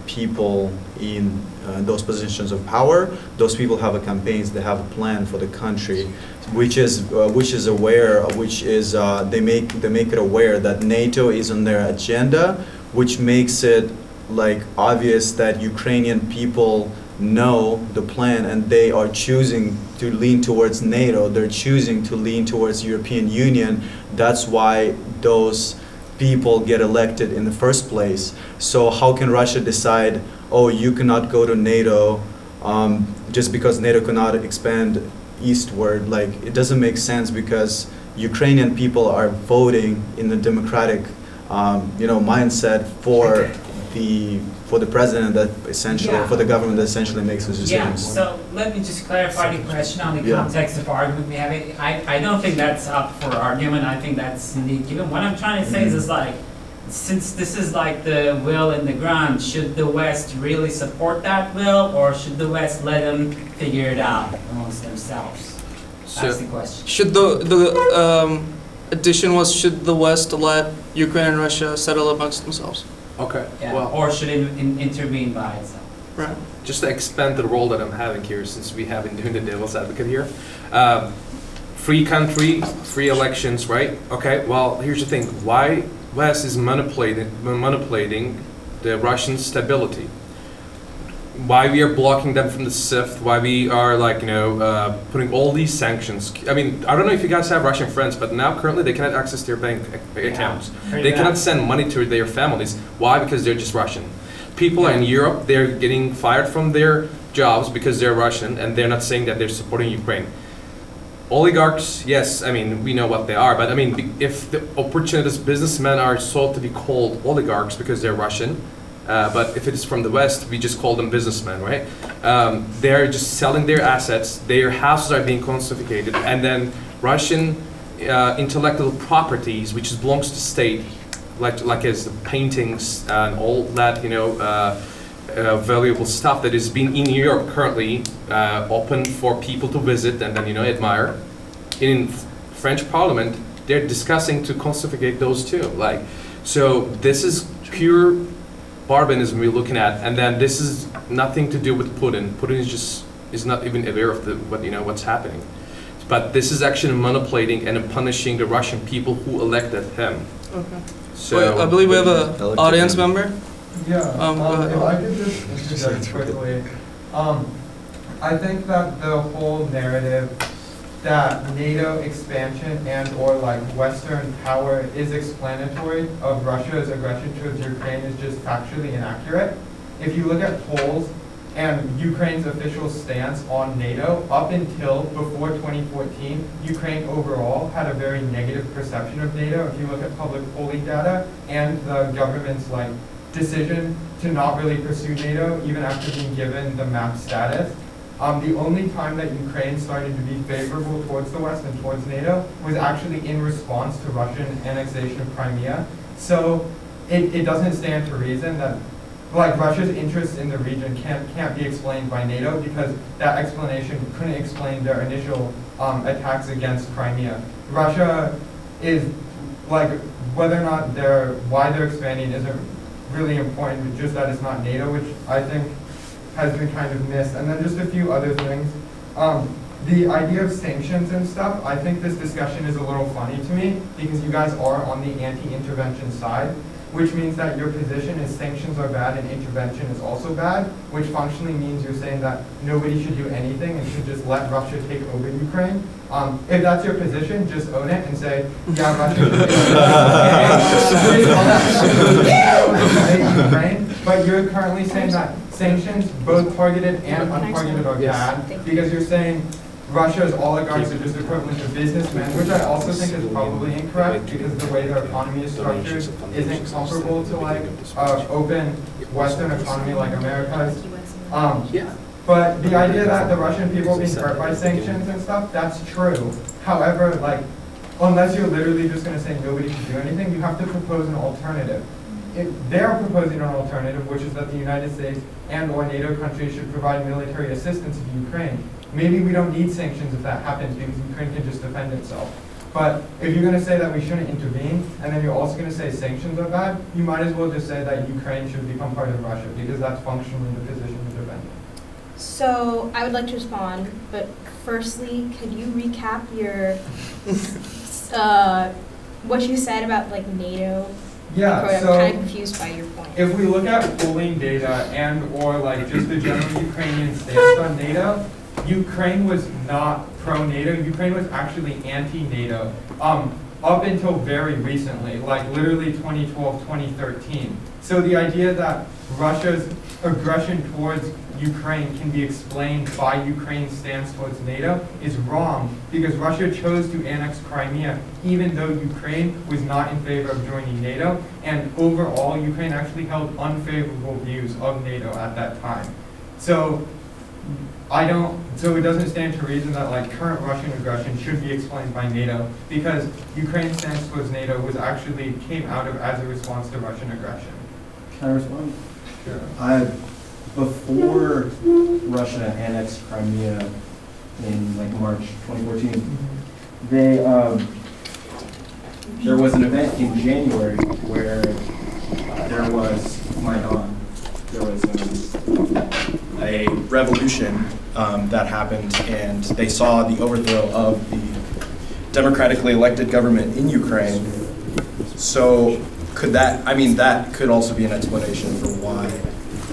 people in those positions of power, those people have a campaigns, they have a plan for the country, which is they make it aware that NATO is on their agenda, which makes it like obvious that Ukrainian people know the plan and they are choosing to lean towards NATO, they're choosing to lean towards European Union. That's why those people get elected in the first place. So how can Russia decide, oh, you cannot go to NATO just because NATO cannot expand eastward? Like, it doesn't make sense, because Ukrainian people are voting in the democratic mindset for the president that essentially, for the government that essentially makes the decisions. Yeah, so let me just clarify the question on the context of argument we have. I don't think that's up for argument. I think that's indeed given. What I'm trying to say is like, since this is like the will in the ground, should the West really support that will, or should the West let them figure it out amongst themselves? That's the question. Should the addition was, should the West let Ukraine and Russia settle amongst themselves? Okay. Yeah. Well, Or should it intervene by itself? Right. just to expand the role that I'm having here, since we have been doing the devil's advocate here. Free country, free elections, right? Okay, well, here's the thing. Why West is manipulating the Russian stability? Why we are blocking them from the SWIFT? Why we are putting all these sanctions? I mean, I don't know if you guys have Russian friends, but now currently they cannot access their bank accounts. They cannot send money to their families. Why? Because they're just Russian. People in Europe, they're getting fired from their jobs because they're Russian, and they're not saying that they're supporting Ukraine. Oligarchs, yes, I mean, we know what they are, but I mean, if the opportunist businessmen are sold to be called oligarchs because they're Russian, but if it is from the West, we just call them businessmen, right? They're just selling their assets, their houses are being confiscated, and then Russian intellectual properties, which belongs to the state, like as the paintings and all that, valuable stuff that is being in New York currently open for people to visit and then admire. In French Parliament, they're discussing to confiscate those too. So this is pure barbarism we're looking at, and then this is nothing to do with Putin. Putin is not even aware of what's happening. But this is actually manipulating and punishing the Russian people who elected him. Okay. So wait, I believe we have an audience member. Yeah, go if I could just interject quickly. I think that the whole narrative that NATO expansion and or Western power is explanatory of Russia's aggression towards Ukraine is just factually inaccurate. If you look at polls and Ukraine's official stance on NATO, up until before 2014, Ukraine overall had a very negative perception of NATO. If you look at public polling data and the government's decision to not really pursue NATO, even after being given the map status. The only time that Ukraine started to be favorable towards the West and towards NATO was actually in response to Russian annexation of Crimea. So it doesn't stand to reason that Russia's interest in the region can't be explained by NATO, because that explanation couldn't explain their initial attacks against Crimea. Russia is whether or not why they're expanding isn't really important, but just that it's not NATO, which I think has been kind of missed. And then just a few other things. The idea of sanctions and stuff, I think this discussion is a little funny to me, because you guys are on the anti-intervention side, which means that your position is sanctions are bad and intervention is also bad, which functionally means you're saying that nobody should do anything and should just let Russia take over Ukraine. If that's your position, just own it and say, yeah, Russia should take over. Ukraine, but you're currently saying that sanctions, both targeted and untargeted, are bad, because you're saying Russia's oligarchs are just equivalent to businessmen, which I also think is probably incorrect, because the way their economy is structured isn't comparable to like open Western economy like America's. But the idea that the Russian people being hurt by sanctions and stuff, that's true. However, like, unless you're literally just going to say nobody should do anything, you have to propose an alternative. They're proposing an alternative, which is that the United States and or NATO countries should provide military assistance to Ukraine. Maybe we don't need sanctions if that happens, because Ukraine can just defend itself. But if you're going to say that we shouldn't intervene, and then you're also going to say sanctions are bad, you might as well just say that Ukraine should become part of Russia, because that's functionally the position of defending. So I would like to respond, but firstly, could you recap your what you said about like NATO? Yeah, I'm so kind of confused by your point. if we look at polling data and or like just the general Ukrainian stance on NATO, Ukraine was not pro-NATO. Ukraine was actually anti-NATO up until very recently, like literally 2012, 2013. So the idea that Russia's aggression towards Ukraine can be explained by Ukraine's stance towards NATO is wrong, because Russia chose to annex Crimea even though Ukraine was not in favor of joining NATO, and overall Ukraine actually held unfavorable views of NATO at that time. So it doesn't stand to reason that like current Russian aggression should be explained by NATO, because Ukraine's stance towards NATO was actually came out of as a response to Russian aggression. Can I respond? Sure. Before Russia annexed Crimea in like March 2014, there was an event in January where there was Maidan. There was a revolution that happened, and they saw the overthrow of the democratically elected government in Ukraine. So that could also be an explanation for why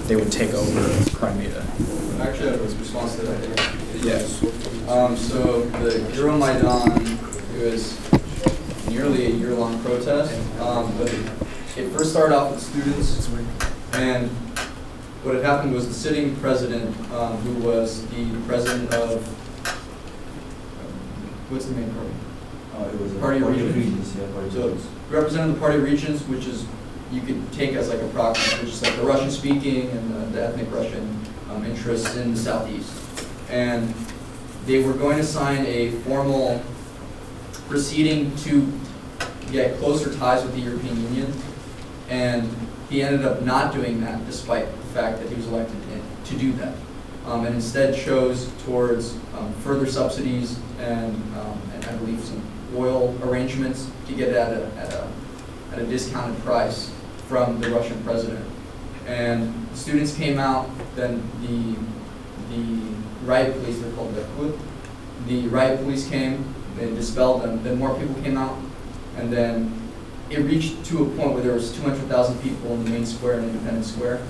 they would take over Crimea. Actually, I have a response to that. Yes. So the Euromaidan, it was nearly a year-long protest, but it first started off with students, and what had happened was the sitting president, who was the president of, what's the main party? It was Party of Regions. Party of So Regions. representing the Party of Regions, which is, you could take as like a proxy, which is like the Russian speaking and the ethnic Russian interests in the southeast. And they were going to sign a formal proceeding to get closer ties with the European Union. And he ended up not doing that, despite the fact that he was elected to do that. And instead chose towards further subsidies and I believe some oil arrangements to get it at a discounted price from the Russian president. And students came out, then the riot police, they're called the riot police came, they dispelled them, then more people came out, and then it reached to a point where there was 200,000 people in the main square in Independence Square,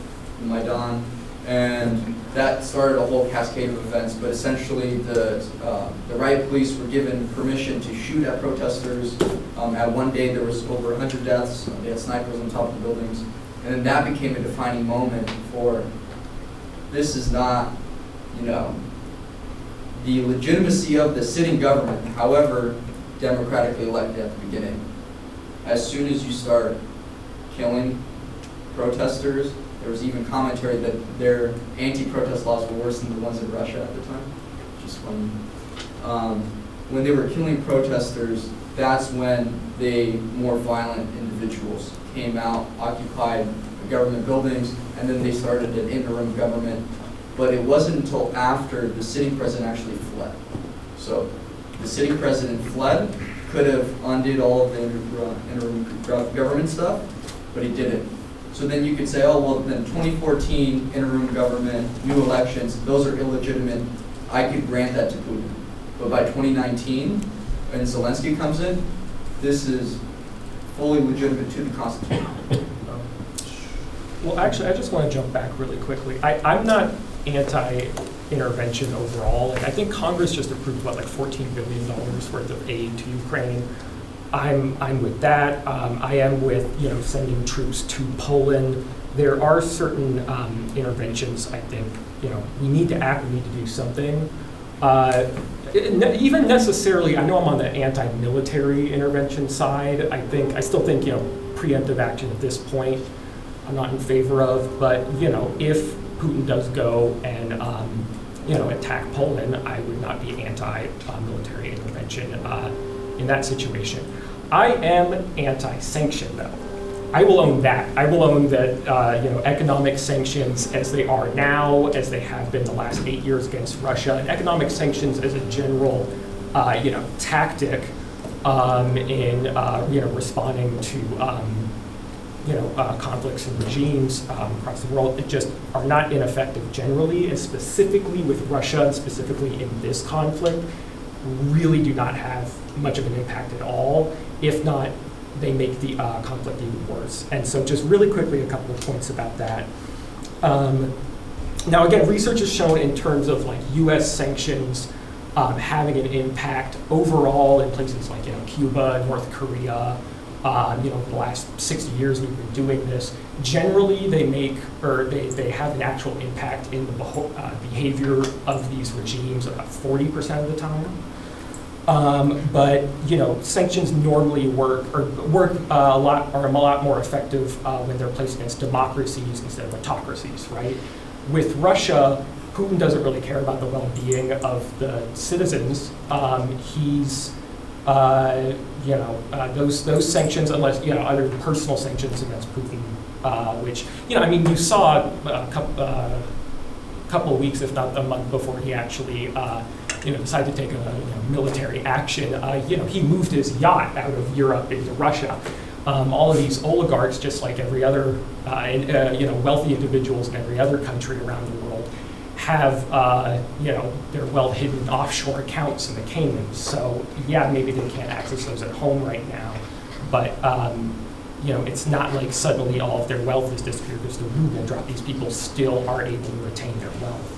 in Maidan, and that started a whole cascade of events, but essentially the riot police were given permission to shoot at protesters. At one day there was over 100 deaths, they had snipers on top of the buildings, and then that became a defining moment for, this is not, the legitimacy of the sitting government, however democratically elected at the beginning. As soon as you start killing protesters, there was even commentary that their anti-protest laws were worse than the ones in Russia at the time, which is funny. When they were killing protesters, that's when the more violent individuals came out, occupied government buildings, and then they started an interim government. But it wasn't until after the sitting president actually fled. So the sitting president fled, could have undid all of the interim government stuff, but he didn't. So then you could say, oh, well, then 2014 interim government, new elections, those are illegitimate. I could grant that to Putin. But by 2019, when Zelensky comes in, this is fully legitimate to the Constitution. Well, actually, I just want to jump back really quickly. I'm not anti-intervention overall. I think Congress just approved, like $14 billion worth of aid to Ukraine. I'm with that. I am with, sending troops to Poland. There are certain interventions, I think, we need to act, we need to do something. Even necessarily, I know I'm on the anti-military intervention side. I still think, preemptive action at this point, I'm not in favor of. But, if Putin does go and, attack Poland, I would not be anti-military intervention in that situation. I am anti-sanction, though. I will own that. I will own that, economic sanctions as they are now, as they have been the last 8 years against Russia, and economic sanctions as a general, tactic in, responding to, conflicts and regimes across the world, it just are not ineffective generally, and specifically with Russia, and specifically in this conflict, really do not have much of an impact at all. If not, they make the conflict even worse. And so just really quickly, a couple of points about that. Now again, research has shown in terms of like US sanctions having an impact overall in places like Cuba, North Korea, the last 60 years we've been doing this. Generally, they have an actual impact in the behavior of these regimes about 40% of the time. But sanctions normally are a lot more effective when they're placed against democracies instead of autocracies, right? With Russia, Putin doesn't really care about the well-being of the citizens. He's those sanctions, unless other personal sanctions against Putin, which you saw a couple of weeks, if not a month, before he actually decided to take a military action. He moved his yacht out of Europe into Russia. All of these oligarchs, just like every other wealthy individuals in every other country around the world, have their well-hidden offshore accounts in the Caymans. So yeah, maybe they can't access those at home right now, but it's not like suddenly all of their wealth has disappeared because the ruble dropped. These people still are able to retain their wealth.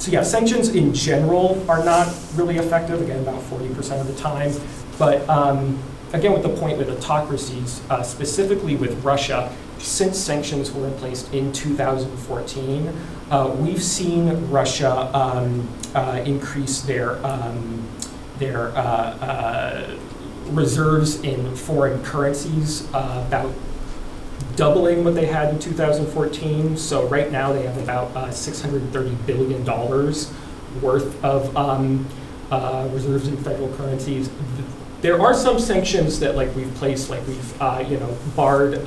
So yeah, sanctions in general are not really effective, again, about 40% of the time. But again, with the point with autocracies, specifically with Russia, since sanctions were in place in 2014, we've seen Russia increase their reserves in foreign currencies, about doubling what they had in 2014. So right now they have about $630 billion worth of reserves in federal currencies. There are some sanctions that we've placed, we've barred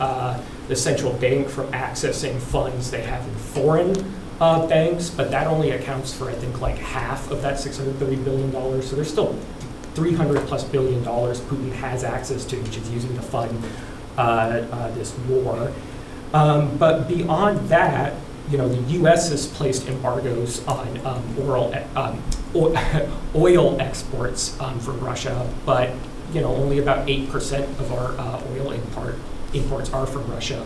the central bank from accessing funds they have in foreign banks, but that only accounts for, I think, half of that $630 billion. So there's still $300+ billion Putin has access to, which is using to fund this war. But beyond that, the U.S. has placed embargoes on oil exports from Russia, but only about 8% of our oil imports are from Russia.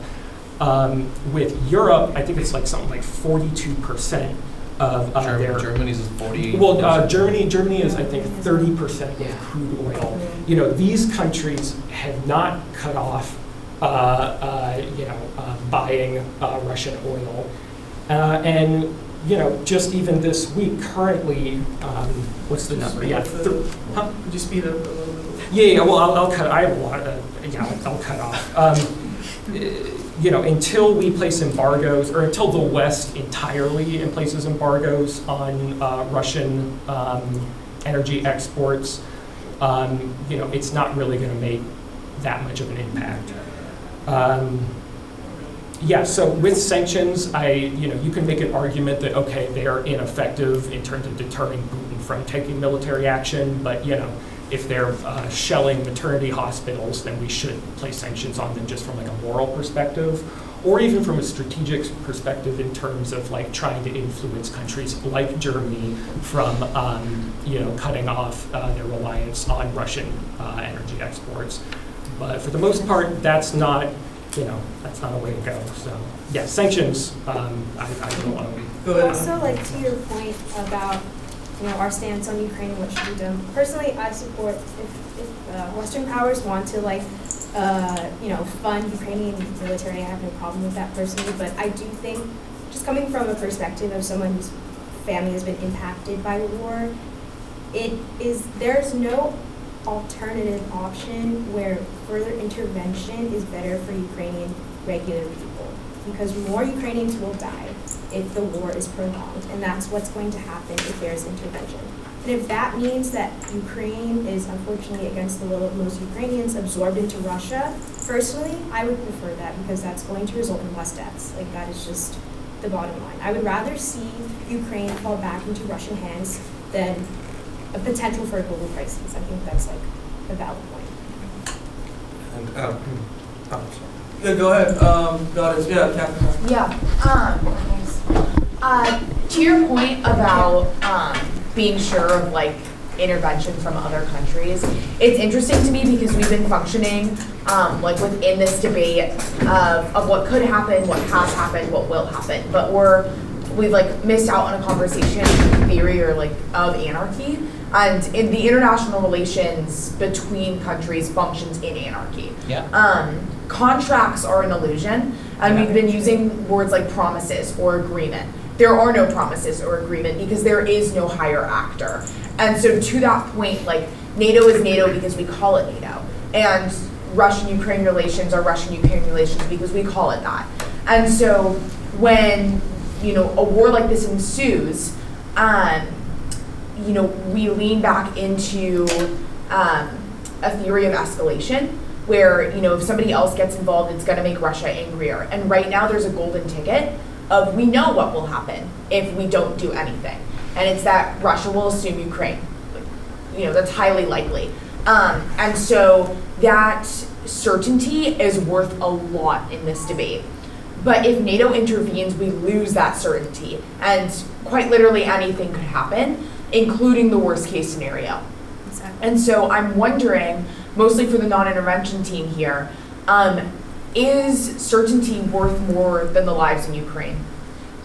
With Europe, I think it's something like 42% of their. Germany's is 40. Well, Germany is, I think, 30% with crude oil. These countries have not cut off buying Russian oil. And just even this week, currently, what's the number? Yeah, Could you speed up a little bit? Yeah. Well, I'll cut. I have a lot of. I'll cut off. Until we place embargoes, or until the West entirely places embargoes on Russian energy exports, it's not really going to make that much of an impact. So with sanctions, you can make an argument that, okay, they are ineffective in terms of deterring Putin from taking military action, but if they're shelling maternity hospitals, then we should place sanctions on them just from a moral perspective, or even from a strategic perspective in terms of trying to influence countries like Germany from cutting off their reliance on Russian energy exports. But for the most part, that's not a way to go. So yeah, sanctions, I don't want to. Also, to your point about our stance on Ukraine and what should be done. Personally, I support if Western powers want to fund Ukrainian military. I have no problem with that personally, but I do think, just coming from a perspective of someone whose family has been impacted by the war, there's no alternative option where further intervention is better for Ukrainian regular people, because more Ukrainians will die if the war is prolonged, and that's what's going to happen if there's intervention. And if that means that Ukraine is unfortunately against the will of most Ukrainians absorbed into Russia, personally, I would prefer that, because that's going to result in less deaths. Like, that is just the bottom line. I would rather see Ukraine fall back into Russian hands than a potential for a global crisis. I think that's like a valid point. And, sorry. Yeah, go ahead. Goddess. Yeah, Catherine. Yeah. To your point about being sure of like intervention from other countries, it's interesting to me because we've been functioning like within this debate of what could happen, what has happened, what will happen, but we've like missed out on a conversation theory or like of anarchy. And in the international relations between countries functions in anarchy. Yeah. Contracts are an illusion, and we've been using words like promises or agreement. There are no promises or agreement because there is no higher actor. And so to that point, like, NATO is NATO because we call it NATO. And Russian-Ukraine relations are Russian-Ukraine relations because we call it that. And so when, a war like this ensues, we lean back into a theory of escalation where, if somebody else gets involved, it's going to make Russia angrier. And right now there's a golden ticket of we know what will happen if we don't do anything. And it's that Russia will assume Ukraine. That's highly likely. And so that certainty is worth a lot in this debate. But if NATO intervenes, we lose that certainty. And quite literally anything could happen, including the worst case scenario. Exactly. And so I'm wondering, mostly for the non-intervention team here, is certainty worth more than the lives in Ukraine?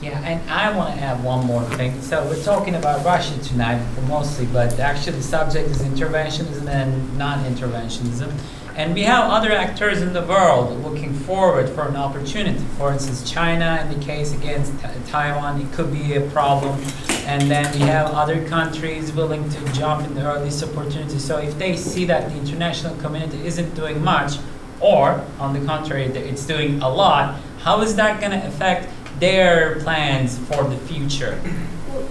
Yeah, and I want to add one more thing. So we're talking about Russia tonight mostly, but actually the subject is interventionism and non-interventionism. And we have other actors in the world looking forward for an opportunity. For instance, China, in the case against Taiwan, it could be a problem. And then we have other countries willing to jump in the earliest opportunity. So if they see that the international community isn't doing much, or on the contrary, it's doing a lot, how is that going to affect their plans for the future? Well,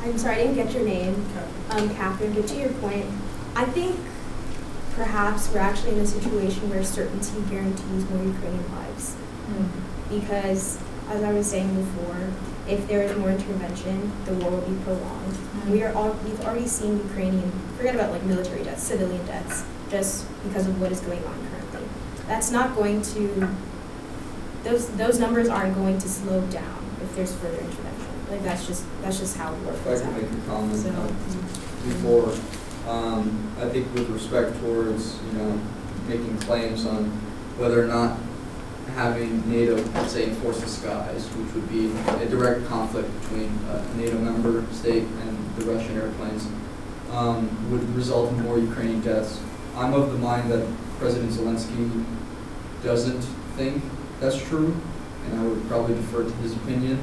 I'm sorry, I didn't get your name, Catherine, but to your point, I think perhaps we're actually in a situation where certainty guarantees more Ukrainian lives. Because, as I was saying before, if there is more intervention, the war will be prolonged. We've already seen Ukrainian, forget about like military deaths, civilian deaths, just because of what is going on currently. That's not going to, those numbers aren't going to slow down if there's further intervention. Like that's just how it works. If I could make a comment So, before, I think with respect towards, making claims on whether or not having NATO, let's say, enforce the skies, which would be a direct conflict between a NATO member state and the Russian airplanes, would result in more Ukrainian deaths. I'm of the mind that President Zelensky doesn't think that's true, and I would probably defer to his opinion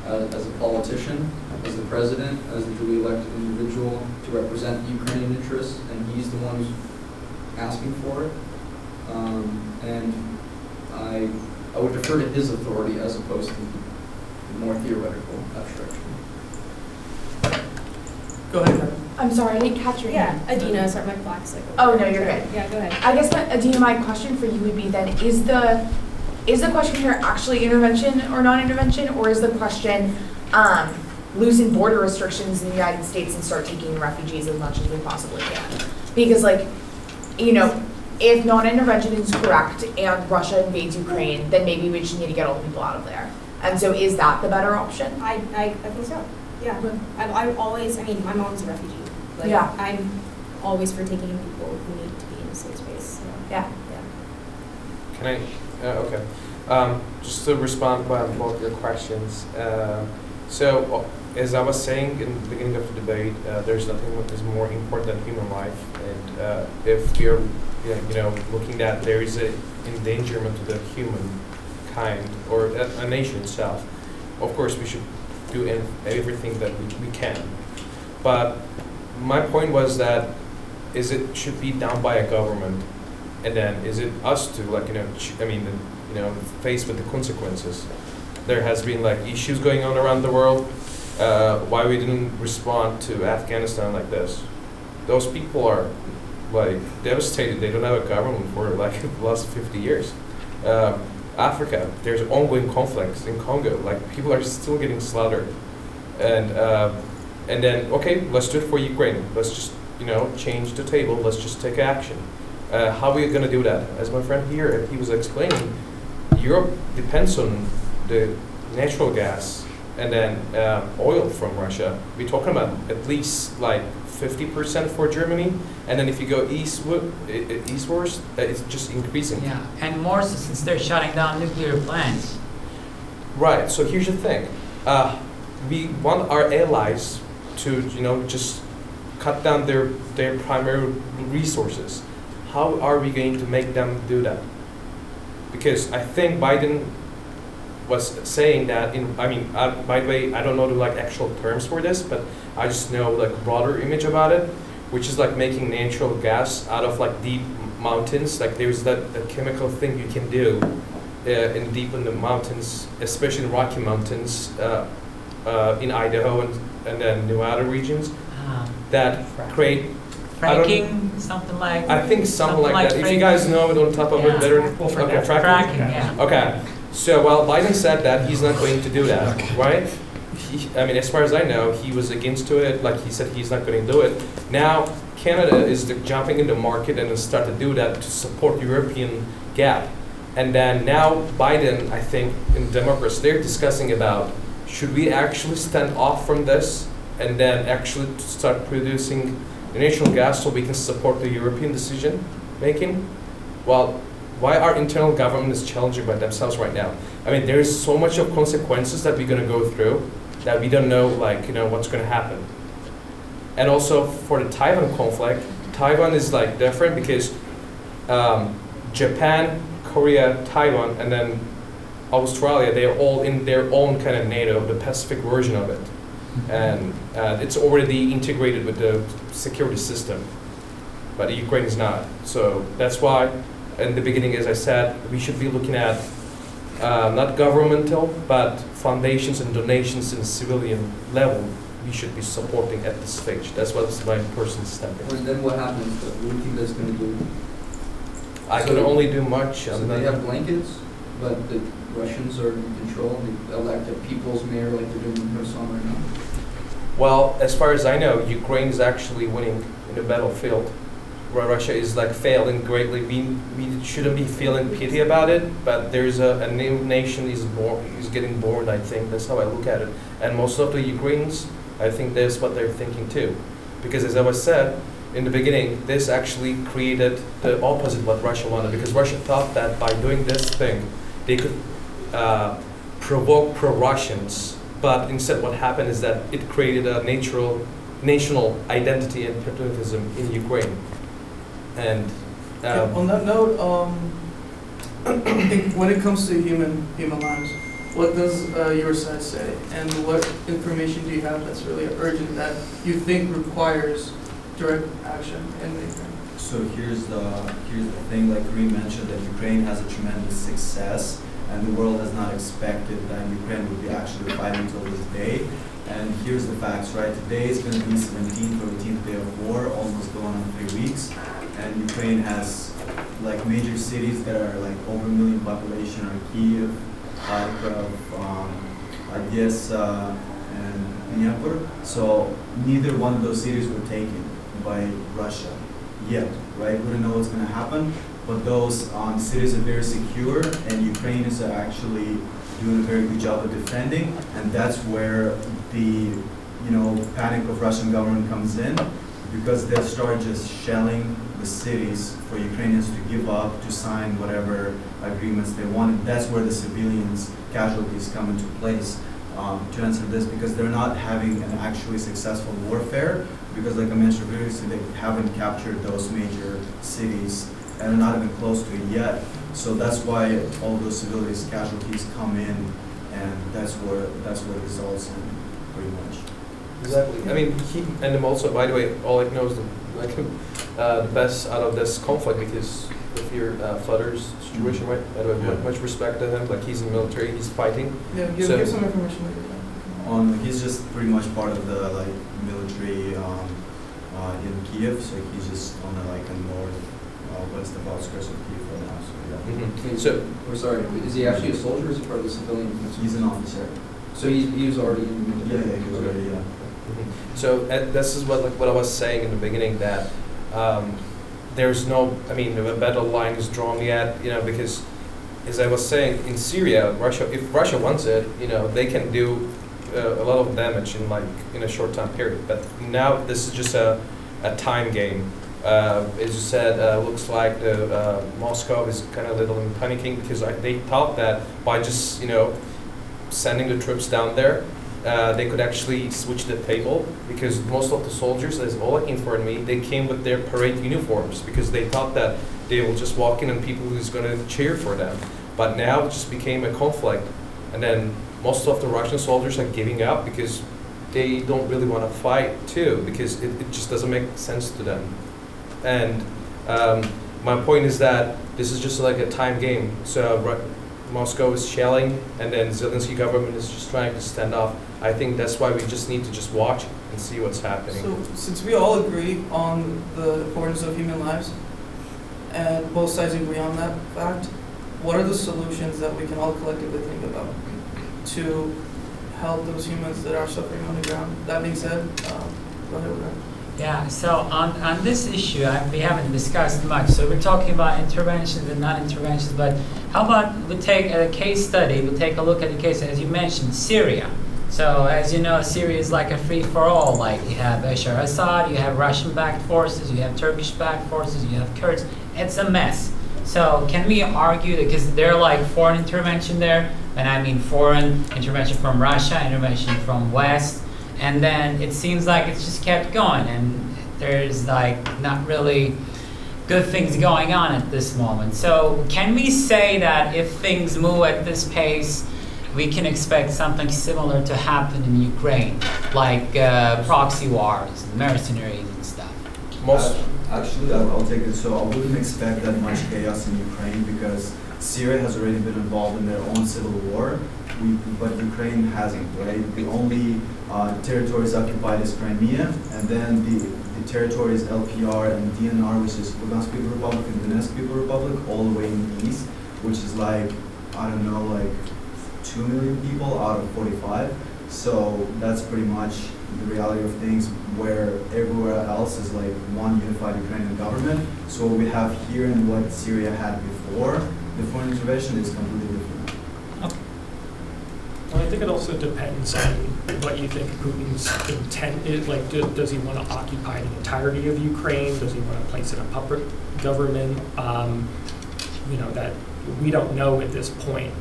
as a politician, as the president, as the duly elected individual to represent Ukrainian interests, and he's the one who's asking for it. And I would defer to his authority as opposed to the more theoretical abstraction. Go ahead. I'm sorry, I didn't catch your name. Adina, sorry, my black's like. Oh, no, you're good. Yeah, go ahead. I guess, Adina, my question for you would be then, is the question here actually intervention or non-intervention, or is the question loosen border restrictions in the United States and start taking refugees as much as we possibly can? Because, if non-intervention is correct and Russia invades Ukraine, then maybe we just need to get all the people out of there. And so is that the better option? I think so. Yeah. I'm always, my mom's a refugee. Yeah. I'm always for taking in people who need to be in a safe space. So. Yeah. Can I? Okay. Just to respond to both your questions. So as I was saying in the beginning of the debate, there's nothing that is more important than human life. And if we're, looking at there is an endangerment to the humankind or a nation itself, of course we should do everything that we can. But my point was that it should be done by a government, and then is it us to faced with the consequences. There has been like issues going on around the world. Why we didn't respond to Afghanistan like this? Those people are like devastated. They don't have a government for like the last 50 years. Africa, there's ongoing conflicts in Congo. Like people are still getting slaughtered, and then okay, let's do it for Ukraine. Let's just change the table. Let's just take action. How are we going to do that? As my friend here, he was explaining, Europe depends on the natural gas and then oil from Russia. We're talking about at least like 50% for Germany, and then if you go eastwards, it's just increasing. Yeah, and more so since they're shutting down nuclear plants. Right. So here's the thing: we want our allies to just cut down their primary resources. How are we going to make them do that? Because I think Biden was saying that by the way, I don't know the like actual terms for this, but I just know like broader image about it, which is like making natural gas out of like deep mountains. Like there's that chemical thing you can do deep in the mountains, especially in Rocky Mountains, in Idaho and then Nevada regions, that create Fracking, something like. I think something like that. If you guys know it on top of it better. Okay, fracking, yeah. Okay. So while Biden said that he's not going to do that, right? As far as I know, he was against to it. Like he said, he's not going to do it. Now Canada is jumping in the market and start to do that to support European gap. And then now Biden, I think, in Democrats, they're discussing about should we actually stand off from this and then actually start producing natural gas so we can support the European decision making? Well, why our internal government is challenging by themselves right now? There is so much of consequences that we're going to go through that we don't know, what's going to happen. And also for the Taiwan conflict, Taiwan is like different because Japan, Korea, Taiwan, and then Australia, they are all in their own kind of NATO, the Pacific version of it. And it's already integrated with the security system, but Ukraine is not. So that's why, in the beginning, as I said, we should be looking at not governmental, but foundations and donations in civilian level. We should be supporting at this stage. That's what's my personal standpoint. And then what happens? What do you think that's going to do? I can only do much. So they have blankets, but the Russians are in control. They elect a people's mayor like they're doing in Kherson right now. Well, as far as I know, Ukraine is actually winning in the battlefield, where Russia is failing greatly. We shouldn't be feeling pity about it, but there's a new nation is getting born. I think that's how I look at it. And most of the Ukrainians, I think that's what they're thinking too, because as I was said in the beginning, this actually created the opposite of what Russia wanted, because Russia thought that by doing this thing, they could provoke pro-Russians. But instead what happened is that it created a national identity and patriotism in Ukraine. And on that note, I think when it comes to human lives, what does your side say? And what information do you have that's really urgent that you think requires direct action in Ukraine? So here's the thing, like Kareem mentioned, that Ukraine has a tremendous success, and the world has not expected that Ukraine would be actually fighting until this day. And here's the facts, right? Today is going to be 17th or 18th day of war, almost going on 3 weeks. And Ukraine has major cities that are over 1 million population, are Kyiv, Kharkov, Odessa, and Dnipro. So neither one of those cities were taken by Russia yet, right? We don't know what's going to happen. But those cities are very secure, and Ukraine is actually doing a very good job of defending, and that's where the panic of Russian government comes in, because they start just shelling the cities for Ukrainians to give up, to sign whatever agreements they want. And that's where the civilians' casualties come into place. to answer this, because they're not having an actually successful warfare, because like I mentioned previously, they haven't captured those major cities and are not even close to it yet. So that's why all those civilian casualties come in, and that's what it results in, pretty much. Exactly. I mean, and then also, by the way, Oleg knows the best out of this conflict because of your Flutter's situation, right? I have much respect to him. Like, he's in the military, he's fighting. Yeah, give some information later. He's just pretty much part of the like military in Kiev, so he's just on the like west of outskirts of Kiev right now. So yeah. Mm-hmm. So, we're sorry, is he actually a soldier or is he part of the civilian? He's an officer. So he was already in the military? Yeah, he was already, yeah. mm-hmm. So this is what I was saying in the beginning, that there's no, I mean, a battle line is drawn yet, because as I was saying, in Syria, if Russia wants it, they can do a lot of damage in a short time period. But now this is just a time game. As you said, looks like Moscow is kind of a little panicking because they thought that by just sending the troops down there, they could actually switch the table, because most of the soldiers, as Oleg informed me, they came with their parade uniforms because they thought that they will just walk in and people who's going to cheer for them. But now it just became a conflict, and then most of the Russian soldiers are giving up because they don't really want to fight too, because it just doesn't make sense to them. And my point is that this is just like a time game. So Moscow is shelling, and then Zelensky government is just trying to stand off. I think that's why we just need to just watch and see what's happening. So, since we all agree on the importance of human lives, and both sides agree on that fact, what are the solutions that we can all collectively think about to help those humans that are suffering on the ground? That being said, go ahead with that. Yeah, so on this issue, we haven't discussed much. So we're talking about interventions and non-interventions, but how about we take a case study, we'll take a look at the case, as you mentioned, Syria. So as you know, Syria is like a free-for-all. Like, you have Bashar Assad, you have Russian-backed forces, you have Turkish-backed forces, you have Kurds. It's a mess. So can we argue that, because they're like foreign intervention there, and I mean foreign intervention from Russia, intervention from West, and then it seems like it's just kept going, and there's like not really good things going on at this moment. So can we say that if things move at this pace, we can expect something similar to happen in Ukraine, like proxy wars, mercenaries and stuff? Actually, I'll take it. So I wouldn't expect that much chaos in Ukraine, because Syria has already been involved in their own civil war, but Ukraine hasn't, right? The only territories occupied is Crimea, and then the territories LPR and DNR, which is Lugansk People Republic and Donetsk People Republic, all the way in the east, which is like, I don't know, like 2 million people out of 45. So that's pretty much the reality of things, where everywhere else is like one unified Ukrainian government. So what we have here and what Syria had before the foreign intervention is completely different. Well, I think it also depends on what you think Putin's intent is. Like, does he want to occupy the entirety of Ukraine? Does he want to place in a puppet government? That we don't know at this point,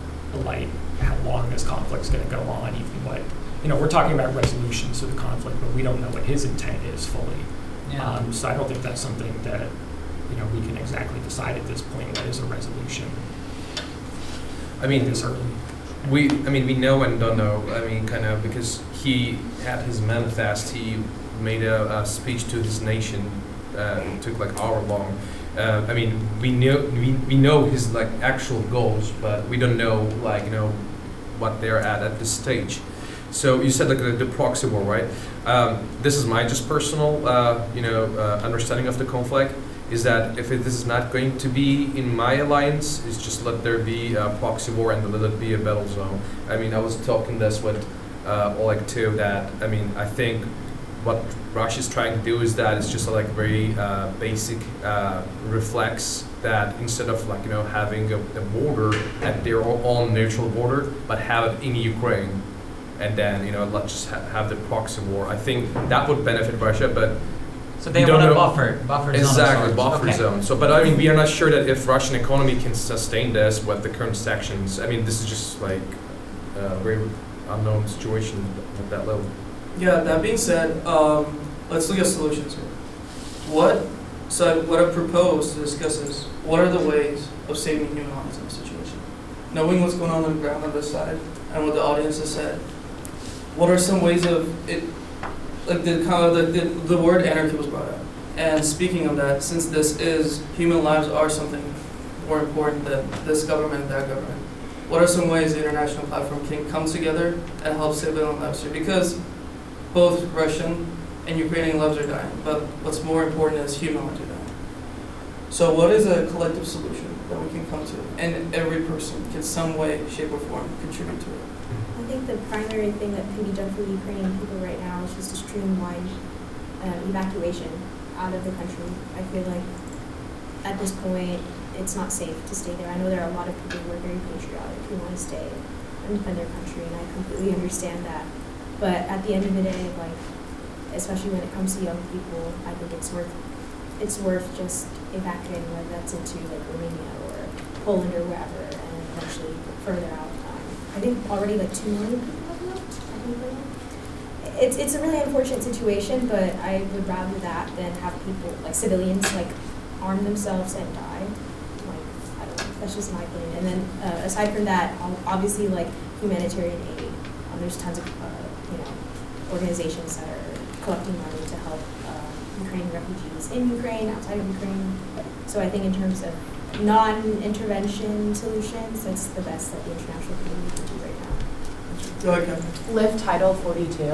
like, how long this conflict's going to go on, even what, we're talking about resolutions to the conflict, but we don't know what his intent is fully. Yeah. So I don't think that's something that, we can exactly decide at this point what is a resolution. I mean, certainly. we know and don't know. I mean, kind of, because he had his manifest, he made a speech to his nation, it took like hour long. We know his like actual goals, but we don't know what they're at this stage. So you said like the proxy war, right? This is my just personal understanding of the conflict, is that if this is not going to be in my alliance, it's just let there be a proxy war and let it be a battle zone. I was talking this with Oleg too, that I think what Russia is trying to do is that it's just like very basic reflex, that instead of having a border at their own neutral border, but have it in Ukraine, and then let's just have the proxy war. I think that would benefit Russia, but so they want a buffer zone. Exactly, buffer okay. zone. So, but we are not sure that if Russian economy can sustain this with the current sanctions. This is just like very unknown situation at that level. Yeah, that being said, let's look at solutions here. What I propose to discuss is, what are the ways of saving human lives in this situation? Knowing what's going on the ground on this side and what the audience has said, what are some ways of it, like the word anarchy was brought up. And speaking of that, since this is, human lives are something more important than this government, that government, what are some ways the international platform can come together and help civilian lives here? Because both Russian and Ukrainian lives are dying, but what's more important is human lives are dying. So what is a collective solution that we can come to, and every person can some way, shape, or form contribute to it? I think the primary thing that can be done for the Ukrainian people right now is just a streamlined evacuation out of the country. I feel like at this point, it's not safe to stay there. I know there are a lot of people who are very patriotic who want to stay and defend their country, and I completely understand that. But at the end of the day, like, especially when it comes to young people, I think it's worth just evacuating, whether that's into like Romania or Poland or wherever, and eventually further out. I think already like 2 million people have left. It's a really unfortunate situation, but I would rather that than have people, like civilians, like arm themselves and die. Like, I don't know, that's just my opinion. And then aside from that, obviously like humanitarian aid. There's tons of organizations that are collecting money to help Ukrainian refugees in Ukraine, outside of Ukraine. So I think in terms of non-intervention solutions, that's the best that the international community can do right now. Go ahead, Kevin. Lift Title 42,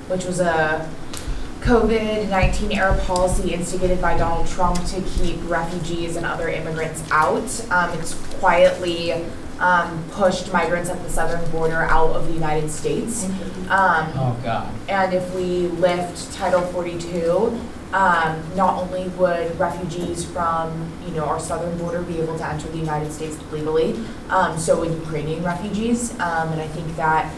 which was a COVID-19 era policy instigated by Donald Trump to keep refugees and other immigrants out. It's quietly pushed migrants at the southern border out of the United States. Oh, God. And if we lift Title 42, not only would refugees from our southern border be able to enter the United States legally, so would Ukrainian refugees. And I think that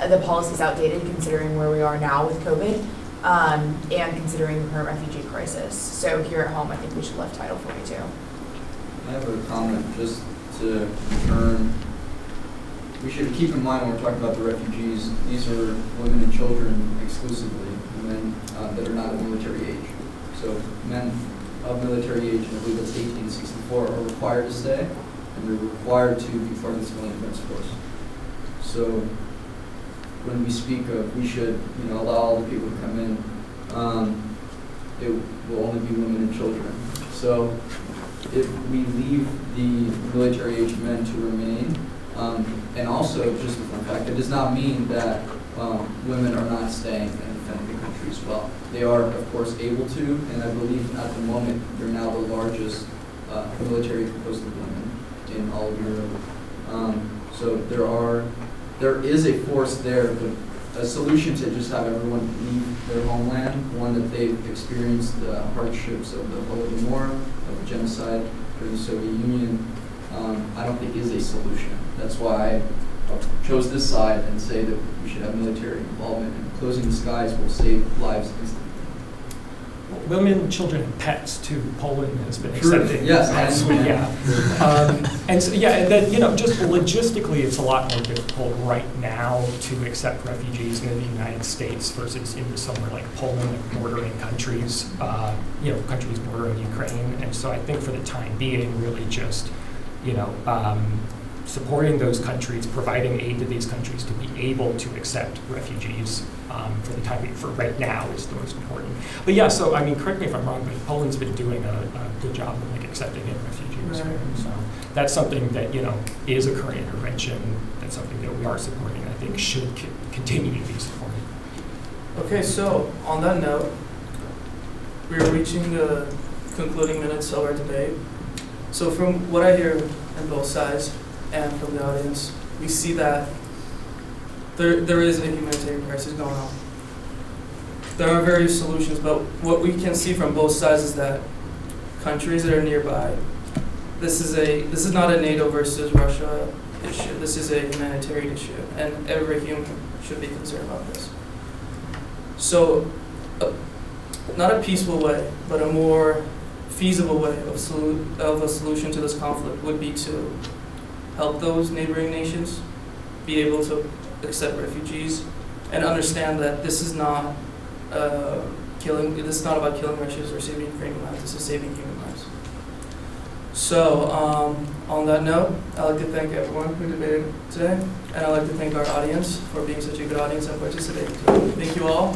the policy is outdated considering where we are now with COVID, and considering the current refugee crisis. So here at home, I think we should lift Title 42. I have a comment just to return. We should keep in mind when we're talking about the refugees, these are women and children exclusively, men that are not of military age. So men of military age, and I believe that's 18 to 64, are required to stay, and they're required to be part of the civilian defense force. So when we speak of we should allow all the people to come in, it will only be women and children. So if we leave the military age men to remain, and also just a fun fact, it does not mean that women are not staying and defending the country as well. They are, of course, able to, and I believe at the moment they're now the largest military composed of women in all of Europe. So there is a force there, but a solution to just have everyone leave their homeland, one that they've experienced the hardships of the Holodomor, of the genocide during the Soviet Union, I don't think is a solution. That's why I chose this side and say that we should have military involvement, and closing the skies will save lives instantly. Women, children, and pets too. Poland has been True. accepting. Yes, And then just logistically, it's a lot more difficult right now to accept refugees in the United States versus into somewhere like Poland, like bordering countries, countries bordering Ukraine. And so I think for the time being, really just supporting those countries, providing aid to these countries to be able to accept refugees for the time being, for right now, is the most important. But yeah, so I mean, correct me if I'm wrong, but Poland's been doing a good job of accepting in refugees. Right. So that's something that is a current intervention. That's something that we are supporting. And I think should continue to be supported. Okay, so on that note, we are reaching the concluding minutes of our debate. So from what I hear on both sides and from the audience, we see that there is a humanitarian crisis going on. There are various solutions, but what we can see from both sides is that countries that are nearby, this is not a NATO versus Russia issue. This is a humanitarian issue, and every human should be concerned about this. So, not a peaceful way, but a more feasible way of a solution to this conflict would be to help those neighboring nations be able to accept refugees and understand that this is not this is not about killing Russians or saving Ukrainian lives. This is saving human lives. So, on that note, I'd like to thank everyone who debated today, and I'd like to thank our audience for being such a good audience and participating. So, thank you all.